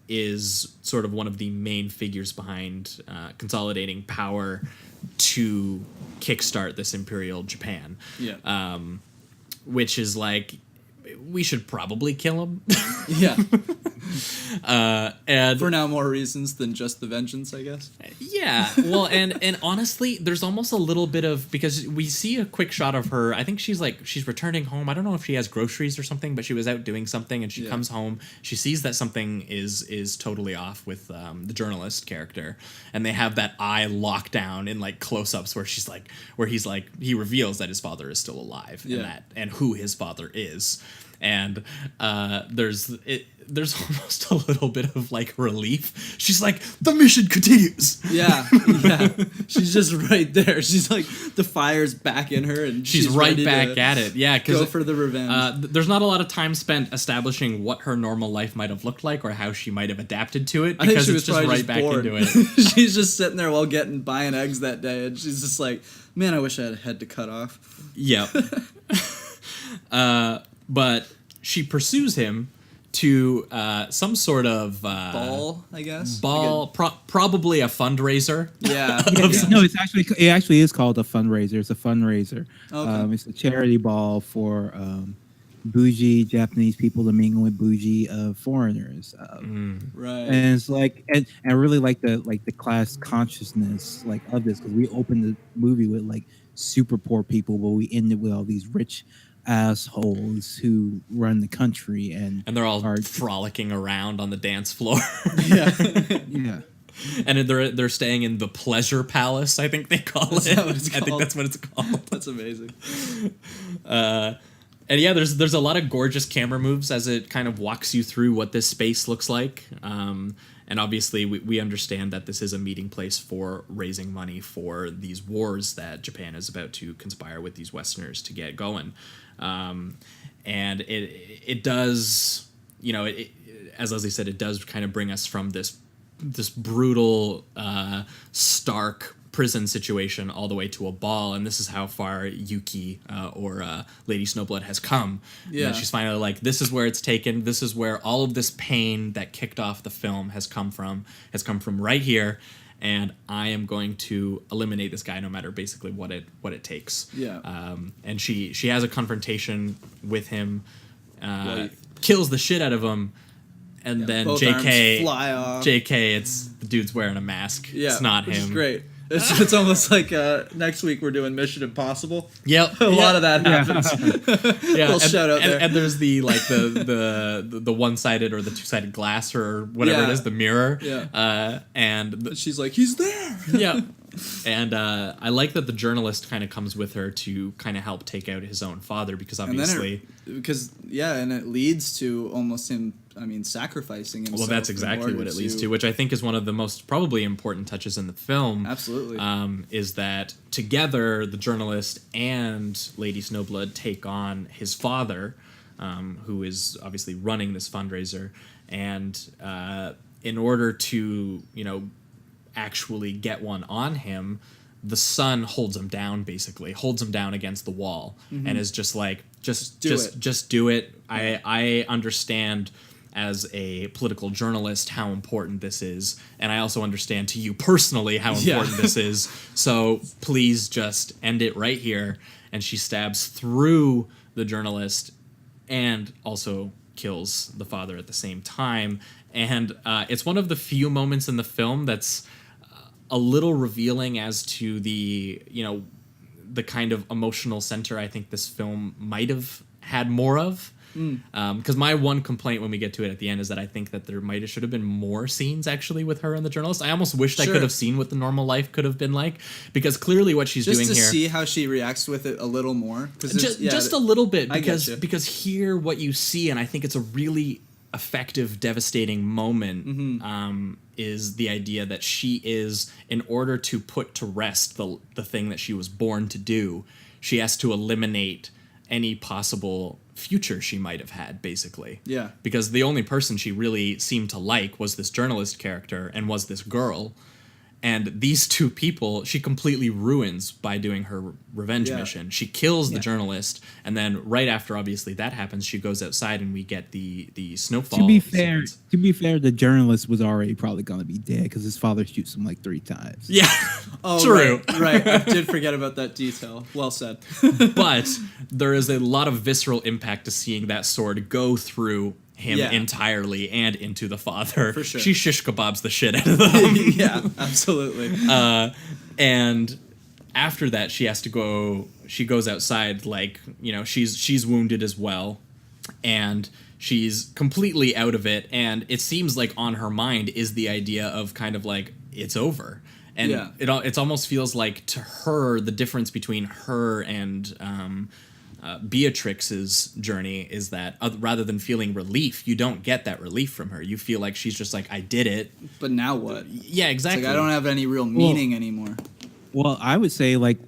is sort of one of the main figures behind consolidating power to kickstart this Imperial Japan. Yeah. Which is like, we should probably kill him. Yeah. And for now more reasons than just the vengeance, I guess. Yeah. Well, and honestly, there's almost a little bit of, because we see a quick shot of her. I think she's returning home. I don't know if she has groceries or something, but she was out doing something, and she comes home. She sees that something is totally off with the journalist character, and they have that eye lockdown in like close-ups where he reveals that his father is still alive, and who his father is. And there's almost a little bit of like relief. She's like, the mission continues. Yeah. She's just right there. She's like, the fire's back in her, and she's right back at it. Yeah, because go for the revenge. There's not a lot of time spent establishing what her normal life might have looked like or how she might have adapted to it. I think she it's was just probably right back bored. into it. She's just sitting there while buying eggs that day, and she's just like, man, I wish I had a head to cut off. Yeah. But she pursues him to some sort of ball, I guess. Probably a fundraiser. Yeah. No, it actually is called a fundraiser. It's a fundraiser. Okay. It's a charity ball for bougie Japanese people to mingle with bougie foreigners. Right. And it's like, and I really like the class consciousness like of this, because we opened the movie with like super poor people, but we ended with all these rich assholes who run the country, and they're all are frolicking around on the dance floor. yeah. And they're staying in the Pleasure Palace, I think they call it. that what it's I think called? that's what it's called. That's amazing. And yeah, there's a lot of gorgeous camera moves as it kind of walks you through what this space looks like. And obviously, we understand that this is a meeting place for raising money for these wars that Japan is about to conspire with these Westerners to get going. And it does, you know, as Leslie said, it does kind of bring us from this brutal, stark prison situation all the way to a ball, and this is how far Yuki or Lady Snowblood has come. Yeah, and she's finally like, this is where it's taken. This is where all of this pain that kicked off the film has come from right here, and I am going to eliminate this guy no matter basically what it takes. Yeah. And she has a confrontation with him, kills the shit out of him. And then both JK, arms fly off. JK, it's the dude's wearing a mask. Yeah, it's not which him. is great. It's almost like next week we're doing Mission Impossible. Yep, A lot of that happens. Yeah, Little shout out there. And there's the the one-sided or the two-sided glass or whatever it is, the mirror. Yeah. And She's like, he's there. yeah. And I like that the journalist kind of comes with her to kind of help take out his own father, because obviously... And it leads to almost him, sacrificing himself. Well, that's exactly what it leads to, which I think is one of the most probably important touches in the film. Absolutely. Is that together the journalist and Lady Snowblood take on his father, who is obviously running this fundraiser, and in order to, actually get one on him, the son holds him down against the wall, and is just like, just do it. I understand as a political journalist how important this is, and I also understand to you personally how important this is, so please just end it right here. And she stabs through the journalist and also kills the father at the same time. And it's one of the few moments in the film that's a little revealing as to the kind of emotional center I think this film might have had more of. Because my one complaint when we get to it at the end is that I think that there should have been more scenes actually with her and the journalist. I almost wished I could have seen what the normal life could have been like, because clearly what she's doing here... Just to see how she reacts with it a little more. Just a little bit, because I get you. because here what you see, and I think it's a really effective, devastating moment, is the idea that she is, in order to put to rest the thing that she was born to do, she has to eliminate any possible future she might have had, basically. Yeah. Because the only person she really seemed to like was this journalist character and was this girl. And these two people she completely ruins by doing her revenge mission. She kills the journalist, and then right after, obviously, that happens, she goes outside and we get the snowfall. To be fair, the journalist was already probably going to be dead because his father shoots him like 3 times. Yeah, true. Right. I did forget about that detail. Well said. But there is a lot of visceral impact to seeing that sword go through him entirely and into the father. For sure. She shish kebabs the shit out of them. Yeah, absolutely. And after that, she has to go. She goes outside, like, she's wounded as well, and she's completely out of it. And it seems like on her mind is the idea of kind of like, it's over. And it almost feels like to her the difference between her and Beatrix's journey is that rather than feeling relief, you don't get that relief from her. You feel like she's just like, I did it. But now what? Yeah, exactly. It's like, I don't have any real meaning anymore. Well, I would say, like,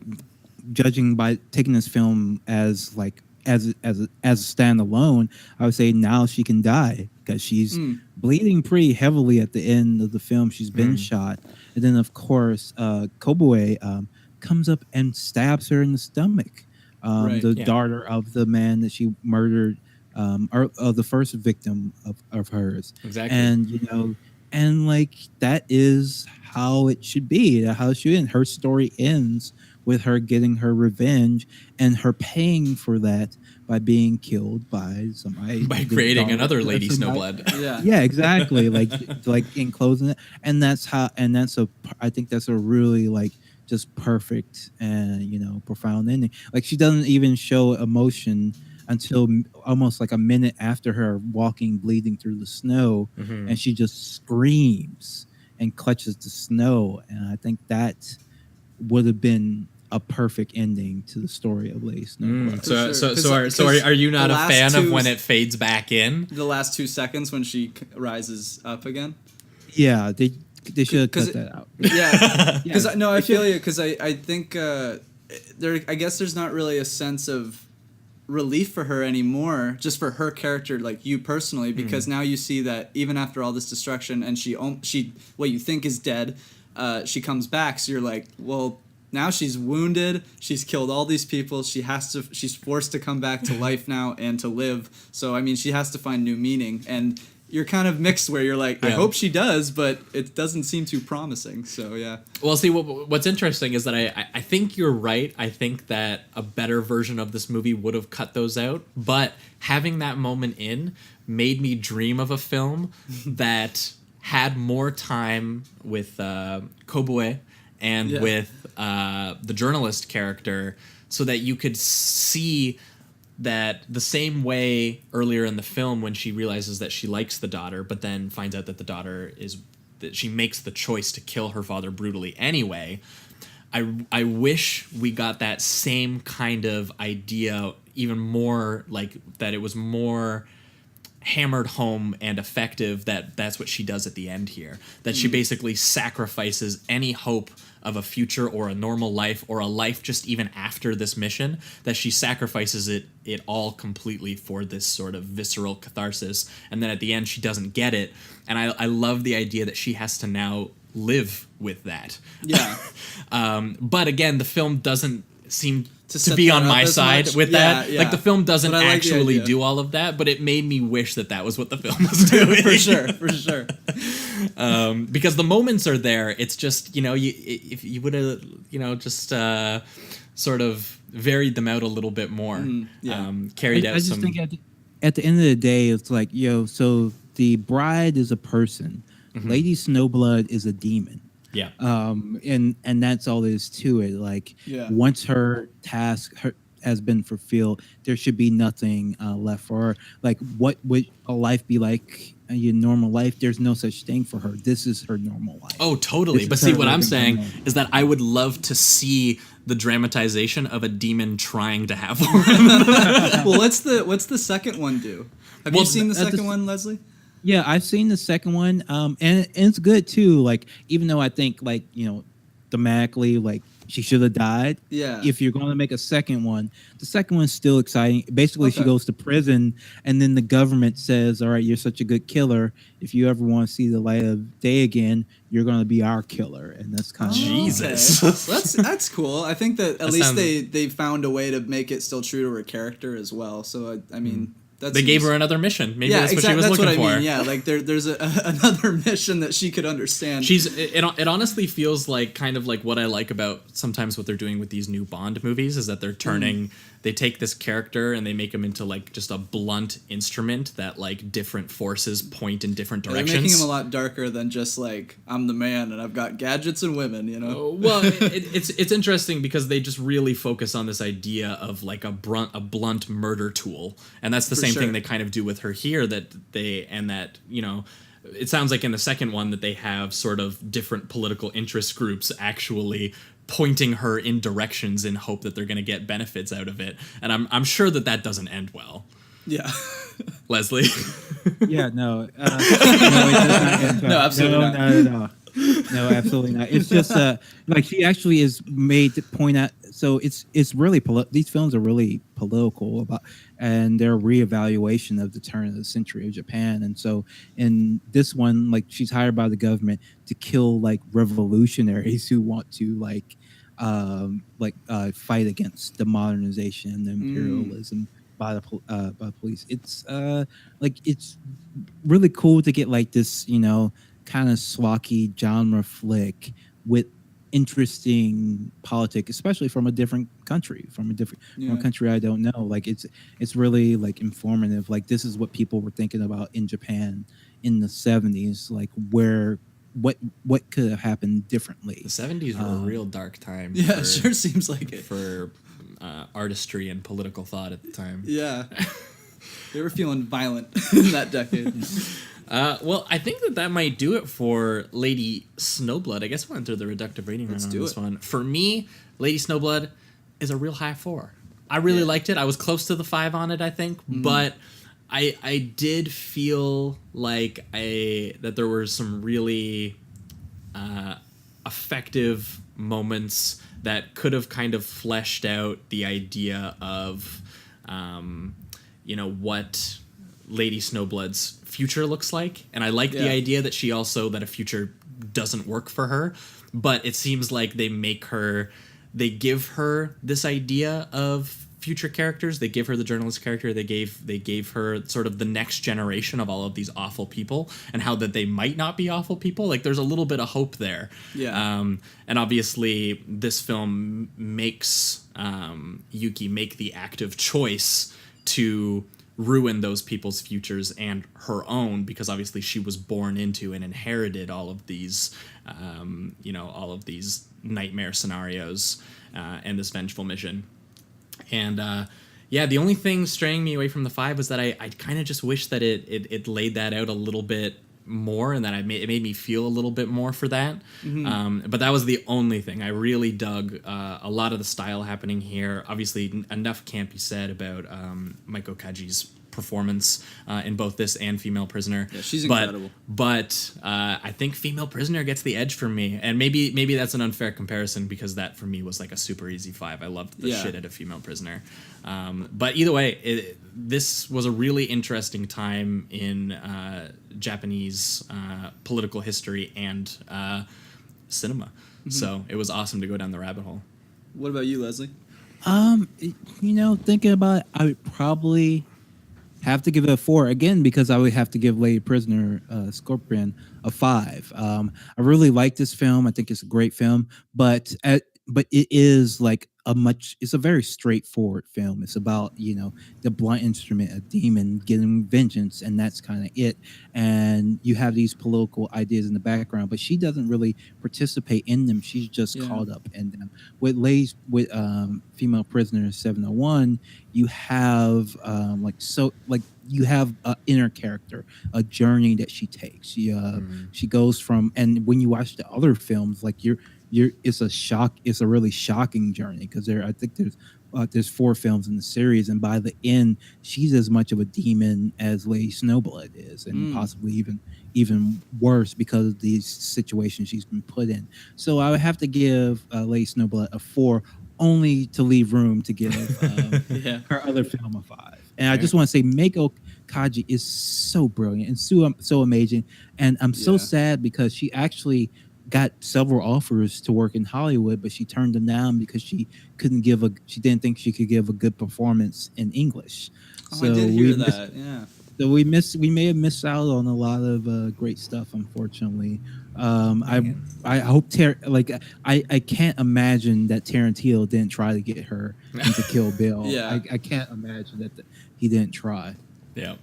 judging by taking this film as like as a standalone, I would say now she can die because she's bleeding pretty heavily at the end of the film. She's been shot, and then of course Koboe comes up and stabs her in the stomach. Daughter of the man that she murdered, or of the first victim of hers. Exactly. And and like that is how it should be. How it should end. Her story ends with her getting her revenge and her paying for that by being killed by somebody, by creating another Lady Snowblood. Yeah, exactly. like in closing it, and I think that's a really like just perfect and profound ending. Like she doesn't even show emotion until almost like a minute after her walking bleeding through the snow, and she just screams and clutches the snow. And I think that would have been a perfect ending to the story of Lady Snowblood. So are you not the a last fan of two- when it fades back in? The last 2 seconds when she rises up again. Yeah, they should have 'Cause cut that out. Yeah, because Yeah. I feel you. Because I think there. I guess there's not really a sense of relief for her anymore, just for her character, like you personally, because now you see that even after all this destruction, and she what you think is dead, she comes back. So you're like, well, now she's wounded. She's killed all these people. She's forced to come back to life now and to live. So I mean, she has to find new meaning and. You're kind of mixed where you're like, I hope she does, but it doesn't seem too promising. So, yeah. Well, see, what's interesting is that I think you're right. I think that a better version of this movie would have cut those out. But having that moment in made me dream of a film that had more time with Koboe and with the journalist character so that you could see that the same way earlier in the film when she realizes that she likes the daughter but then finds out that the daughter that she makes the choice to kill her father brutally anyway. I wish we got that same kind of idea, even more like that it was more hammered home and effective, that's what she does at the end here, that she basically sacrifices any hope of a future or a normal life or a life just even after this mission, that she sacrifices it all completely for this sort of visceral catharsis, and then at the end she doesn't get it, and I love the idea that she has to now live with that. Yeah. But again, the film doesn't seem to set be that on up my as side much. with Yeah, that. yeah. Like the film doesn't But I like the actually idea. do all of that, but it made me wish that was what the film was doing. For sure. Because the moments are there. It's just, if you would have, just sort of varied them out a little bit more, carried out I just some. think at the end of the day, it's like, so the bride is a person, Lady Snowblood is a demon. Yeah. And that's all there is to it. Like, Yeah. once her task has been fulfilled, there should be nothing left for her. Like, what would a life be like? Your normal life? There's no such thing for her. This is her normal life. Oh, totally. This But is see, her what I'm living saying her life. is that I would love to see the dramatization of a demon trying to have one. Well, what's the second one do? Have Well, you seen the that's second the- one, Leslie? Yeah, I've seen the second one, and it's good too. Like, even though I think, like, thematically, like, she should have died. Yeah. If you're going to make a second one, the second one's still exciting. Basically, she Okay. goes to prison, and then the government says, "All right, you're such a good killer. If you ever want to see the light of day again, you're going to be our killer." And that's kind of Jesus. Okay. So that's cool. I think that at least sounds- they found a way to make it still true to her character as well. So I mean, that They gave seems- her another mission. Maybe yeah, that's what exactly. she was That's looking what I for. mean. Yeah, like there's another mission that she could understand. It honestly feels like kind of like what I like about sometimes what they're doing with these new Bond movies is that they're turning, they take this character and they make him into like just a blunt instrument that like different forces point in different They're directions. making him a lot darker than just like I'm the man and I've got gadgets and women. Well, it's interesting because they just really focus on this idea of like a blunt murder tool, and that's the For same sure. thing they kind of do with her here. It sounds like in the second one that they have sort of different political interest groups actually pointing her in directions in hope that they're going to get benefits out of it, and I'm sure that doesn't end well. Yeah. Leslie. yeah, no, it does not end well. No, absolutely not. No, absolutely not. It's just like she actually is made to point out. So it's really these films are really political about, and they're a reevaluation of the turn of the century of Japan. And so in this one, like, she's hired by the government to kill like revolutionaries who want to fight against the modernization and the imperialism by the police. It's it's really cool to get like this, kind of schlocky genre flick with interesting politics, especially from a different country, from a country I don't know. Like, it's really like informative. Like, this is what people were thinking about in Japan in the 70s, like where what could have happened differently. The 70s were a real dark time. Yeah, it sure seems like it. For artistry and political thought at the time. Yeah. They were feeling violent in that decade. Well, I think that might do it for Lady Snowblood. I guess we'll enter the reductive rating round on this one. For me, Lady Snowblood is a real high 4. I really liked it. I was close to the 5 on it, I think, but I did feel like that there were some really effective moments that could have kind of fleshed out the idea of, what Lady Snowblood's future looks like. And I like the idea that that a future doesn't work for her, but it seems like they give her this idea of future characters. They give her the journalist character. They gave her sort of the next generation of all of these awful people, and how that they might not be awful people. Like, there's a little bit of hope there. Yeah. And obviously this film makes Yuki make the active choice to ruin those people's futures and her own, because obviously she was born into and inherited all of these nightmare scenarios and this vengeful mission. And the only thing straying me away from the 5 was that I kind of just wish that it laid that out a little bit more, and that it made me feel a little bit more for that. But that was the only thing. I really dug a lot of the style happening here. Obviously, enough can't be said about Maiko Kaji's performance in both this and Female Prisoner. Yeah, she's incredible. But I think Female Prisoner gets the edge for me, and maybe that's an unfair comparison, because that for me was like a super easy 5. I loved the shit out of Female Prisoner. But either way, this was a really interesting time in Japanese political history and cinema. So it was awesome to go down the rabbit hole. What about you, Leslie? Thinking about it, I would probably have to give it a 4 again, because I would have to give Lady Prisoner Scorpion a 5. I really like this film. I think it's a great film, but it is like it's a very straightforward film. It's about, the blunt instrument, a demon getting vengeance, and that's kind of it. And you have these political ideas in the background, but she doesn't really participate in them. She's just caught up in them. With Female Prisoner 701, you have you have an inner character, a journey that she takes. She goes from, and when you watch the other films, like it's a really shocking journey, because I think there's 4 films in the series, and by the end she's as much of a demon as Lady Snowblood is, and possibly even worse because of these situations she's been put in. So I would have to give Lady Snowblood a 4, only to leave room to give her other film a 5. And I just want to say, Maiko Kaji is so brilliant and so amazing, and I'm so sad because she actually got several offers to work in Hollywood, but she turned them down because she didn't think she could give a good performance in English. So I did hear that. Yeah. So we may have missed out on a lot of great stuff, unfortunately. I hope I can't imagine that Tarantino didn't try to get her into Kill Bill. I can't imagine that he didn't try. Yeah.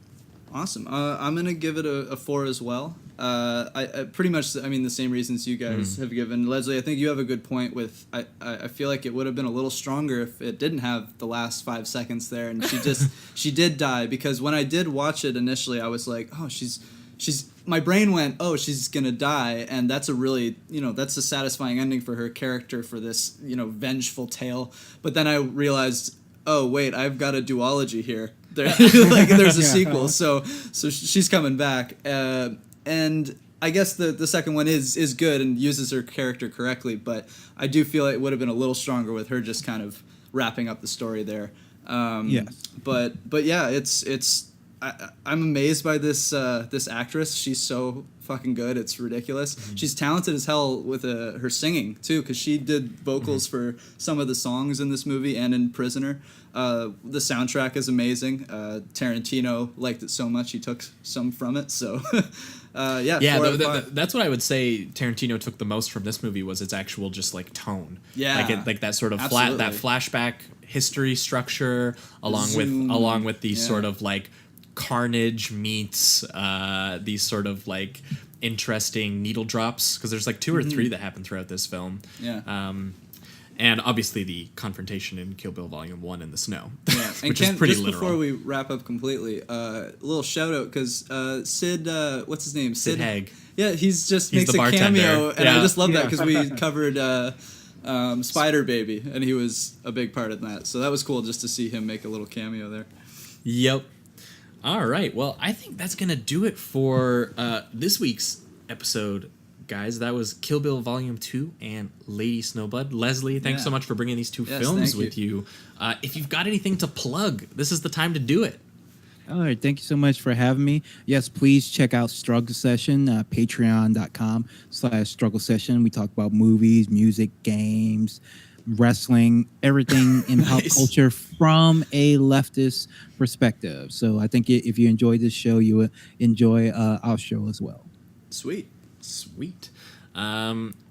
Awesome. I'm gonna give it a 4 as well. I pretty much, the same reasons you guys have given. Leslie, I think you have a good point with, I feel like it would have been a little stronger if it didn't have the last 5 seconds there, and she did die, because when I did watch it initially, I was like, oh, my brain went, oh, she's gonna die, and that's a really, that's a satisfying ending for her character, for this, vengeful tale. But then I realized, oh wait, I've got a duology here. There's a sequel, so she's coming back, and I guess the second one is good and uses her character correctly, but I do feel it would have been a little stronger with her just kind of wrapping up the story there. But yeah, it's I'm amazed by this actress. She's so fucking good. It's ridiculous. She's talented as hell with her singing too, because she did vocals for some of the songs in this movie and in Prisoner. The soundtrack is amazing. Tarantino liked it so much he took some from it. So that's what I would say. Tarantino took the most from this movie was its actual just like tone. Yeah, like that sort of absolutely. that flashback history structure along with these sort of like carnage meets these sort of like interesting needle drops, because there's like 2 or 3 that happen throughout this film. Yeah. And obviously the confrontation in Kill Bill Volume 1 in the snow, Yeah. And which is pretty just literal. before we wrap up completely, a little shout out because Sid, what's his name? Sid Haig. Yeah, he's the a bartender. cameo, and Yeah. I just love that because we covered Spider Baby, and he was a big part of that. So that was cool just to see him make a little cameo there. Yep. All right. Well, I think that's going to do it for this week's episode, guys. That was Kill Bill Volume 2 and Lady Snowblood. Leslie, thanks so much for bringing these 2 films thank with you. If you've got anything to plug, this is the time to do it. All right, thank you so much for having me. Yes, please check out Struggle Session, patreon.com/Struggle Session. We talk about movies, music, games, wrestling, everything in pop culture from a leftist perspective. So I think if you enjoy this show, you will enjoy our show as well. Sweet.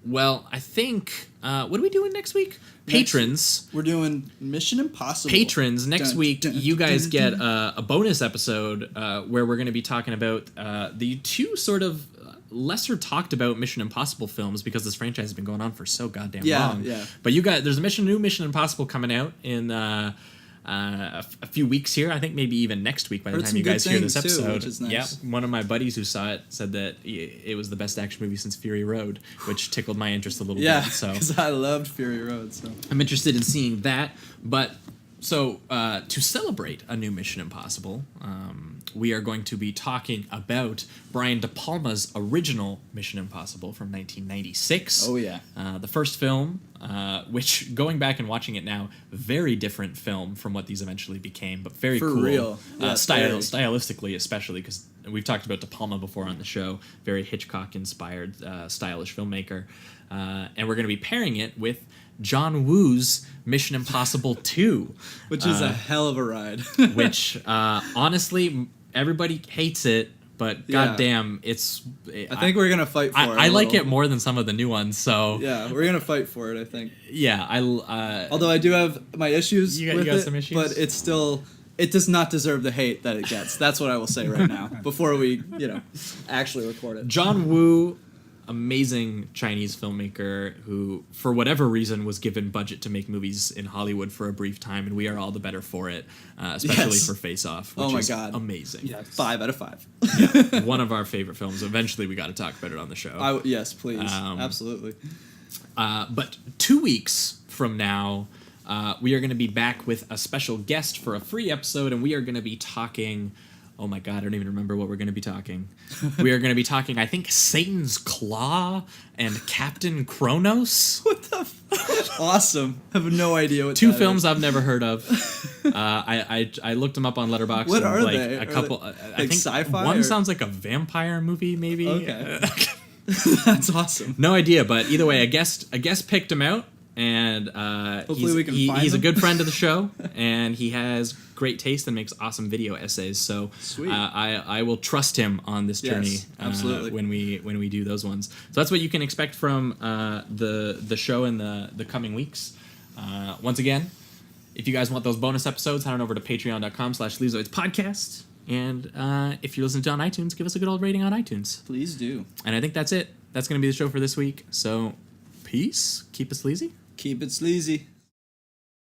Well, I think, what are we doing next week? Patrons. We're doing Mission Impossible. Patrons, next Dun, week, dun, you guys dun, get dun. a bonus episode where we're going to be talking about the 2 sort of lesser talked about Mission Impossible films, because this franchise has been going on for so goddamn long. Yeah. But you got there's a new Mission Impossible coming out in a few weeks here. I think maybe even next week by the Heard time some you good guys hear this things, too, episode. which is nice. Yeah, one of my buddies who saw it said that it was the best action movie since Fury Road, which tickled my interest a little Yeah, bit. So because I loved Fury Road. So I'm interested in seeing that. But so to celebrate a new Mission Impossible, we are going to be talking about Brian De Palma's original Mission Impossible from 1996. Oh, yeah. The first film, which, going back and watching it now, very different film from what these eventually became, but very For cool. real. Yeah, very. Stylistically, especially, because we've talked about De Palma before on the show. Very Hitchcock-inspired, stylish filmmaker. And we're going to be pairing it with John Woo's Mission Impossible 2. which is a hell of a ride. Which, honestly, everybody hates it, but Yeah. goddamn, it's... I think we're gonna fight for it. I a like little. it more than some of the new ones, so... Yeah, we're gonna fight for it. I think. Yeah, Although I do have my issues You got with it, some issues? but it's still. It does not deserve the hate that it gets. That's what I will say right now. Before we, actually record it. John Woo, amazing Chinese filmmaker who, for whatever reason, was given budget to make movies in Hollywood for a brief time, and we are all the better for it, especially Yes. for Face Off, which Oh my is God. amazing. 5 out of 5. One of our favorite films. Eventually, we got to talk about it on the show. Yes, please, absolutely. But 2 weeks from now, we are going to be back with a special guest for a free episode, and we are going to be talking... Oh my God, I don't even remember what we're going to be talking. We are going to be talking, I think, Satan's Claw and Captain Kronos. What the? Awesome. I have no idea what. 2 that films is. I've never heard of. I looked them up on Letterboxd. What and, are like, they? A Are couple. they, I like, think sci-fi one or- sounds like a vampire movie, maybe. Okay. That's awesome. No idea, but either way, a guest picked him out, and Hopefully we can find he's a him. good friend of the show, and he has great taste and makes awesome video essays. So Sweet. I will trust him on this journey. Yes, absolutely. When we do those ones. So that's what you can expect from the show in the coming weeks. Once again, if you guys want those bonus episodes, head on over to patreon.com/LezoidsPodcast. And if you're listening to it on iTunes, give us a good old rating on iTunes. Please do. And I think that's it. That's going to be the show for this week. So, peace. Keep it sleazy. Keep it sleazy.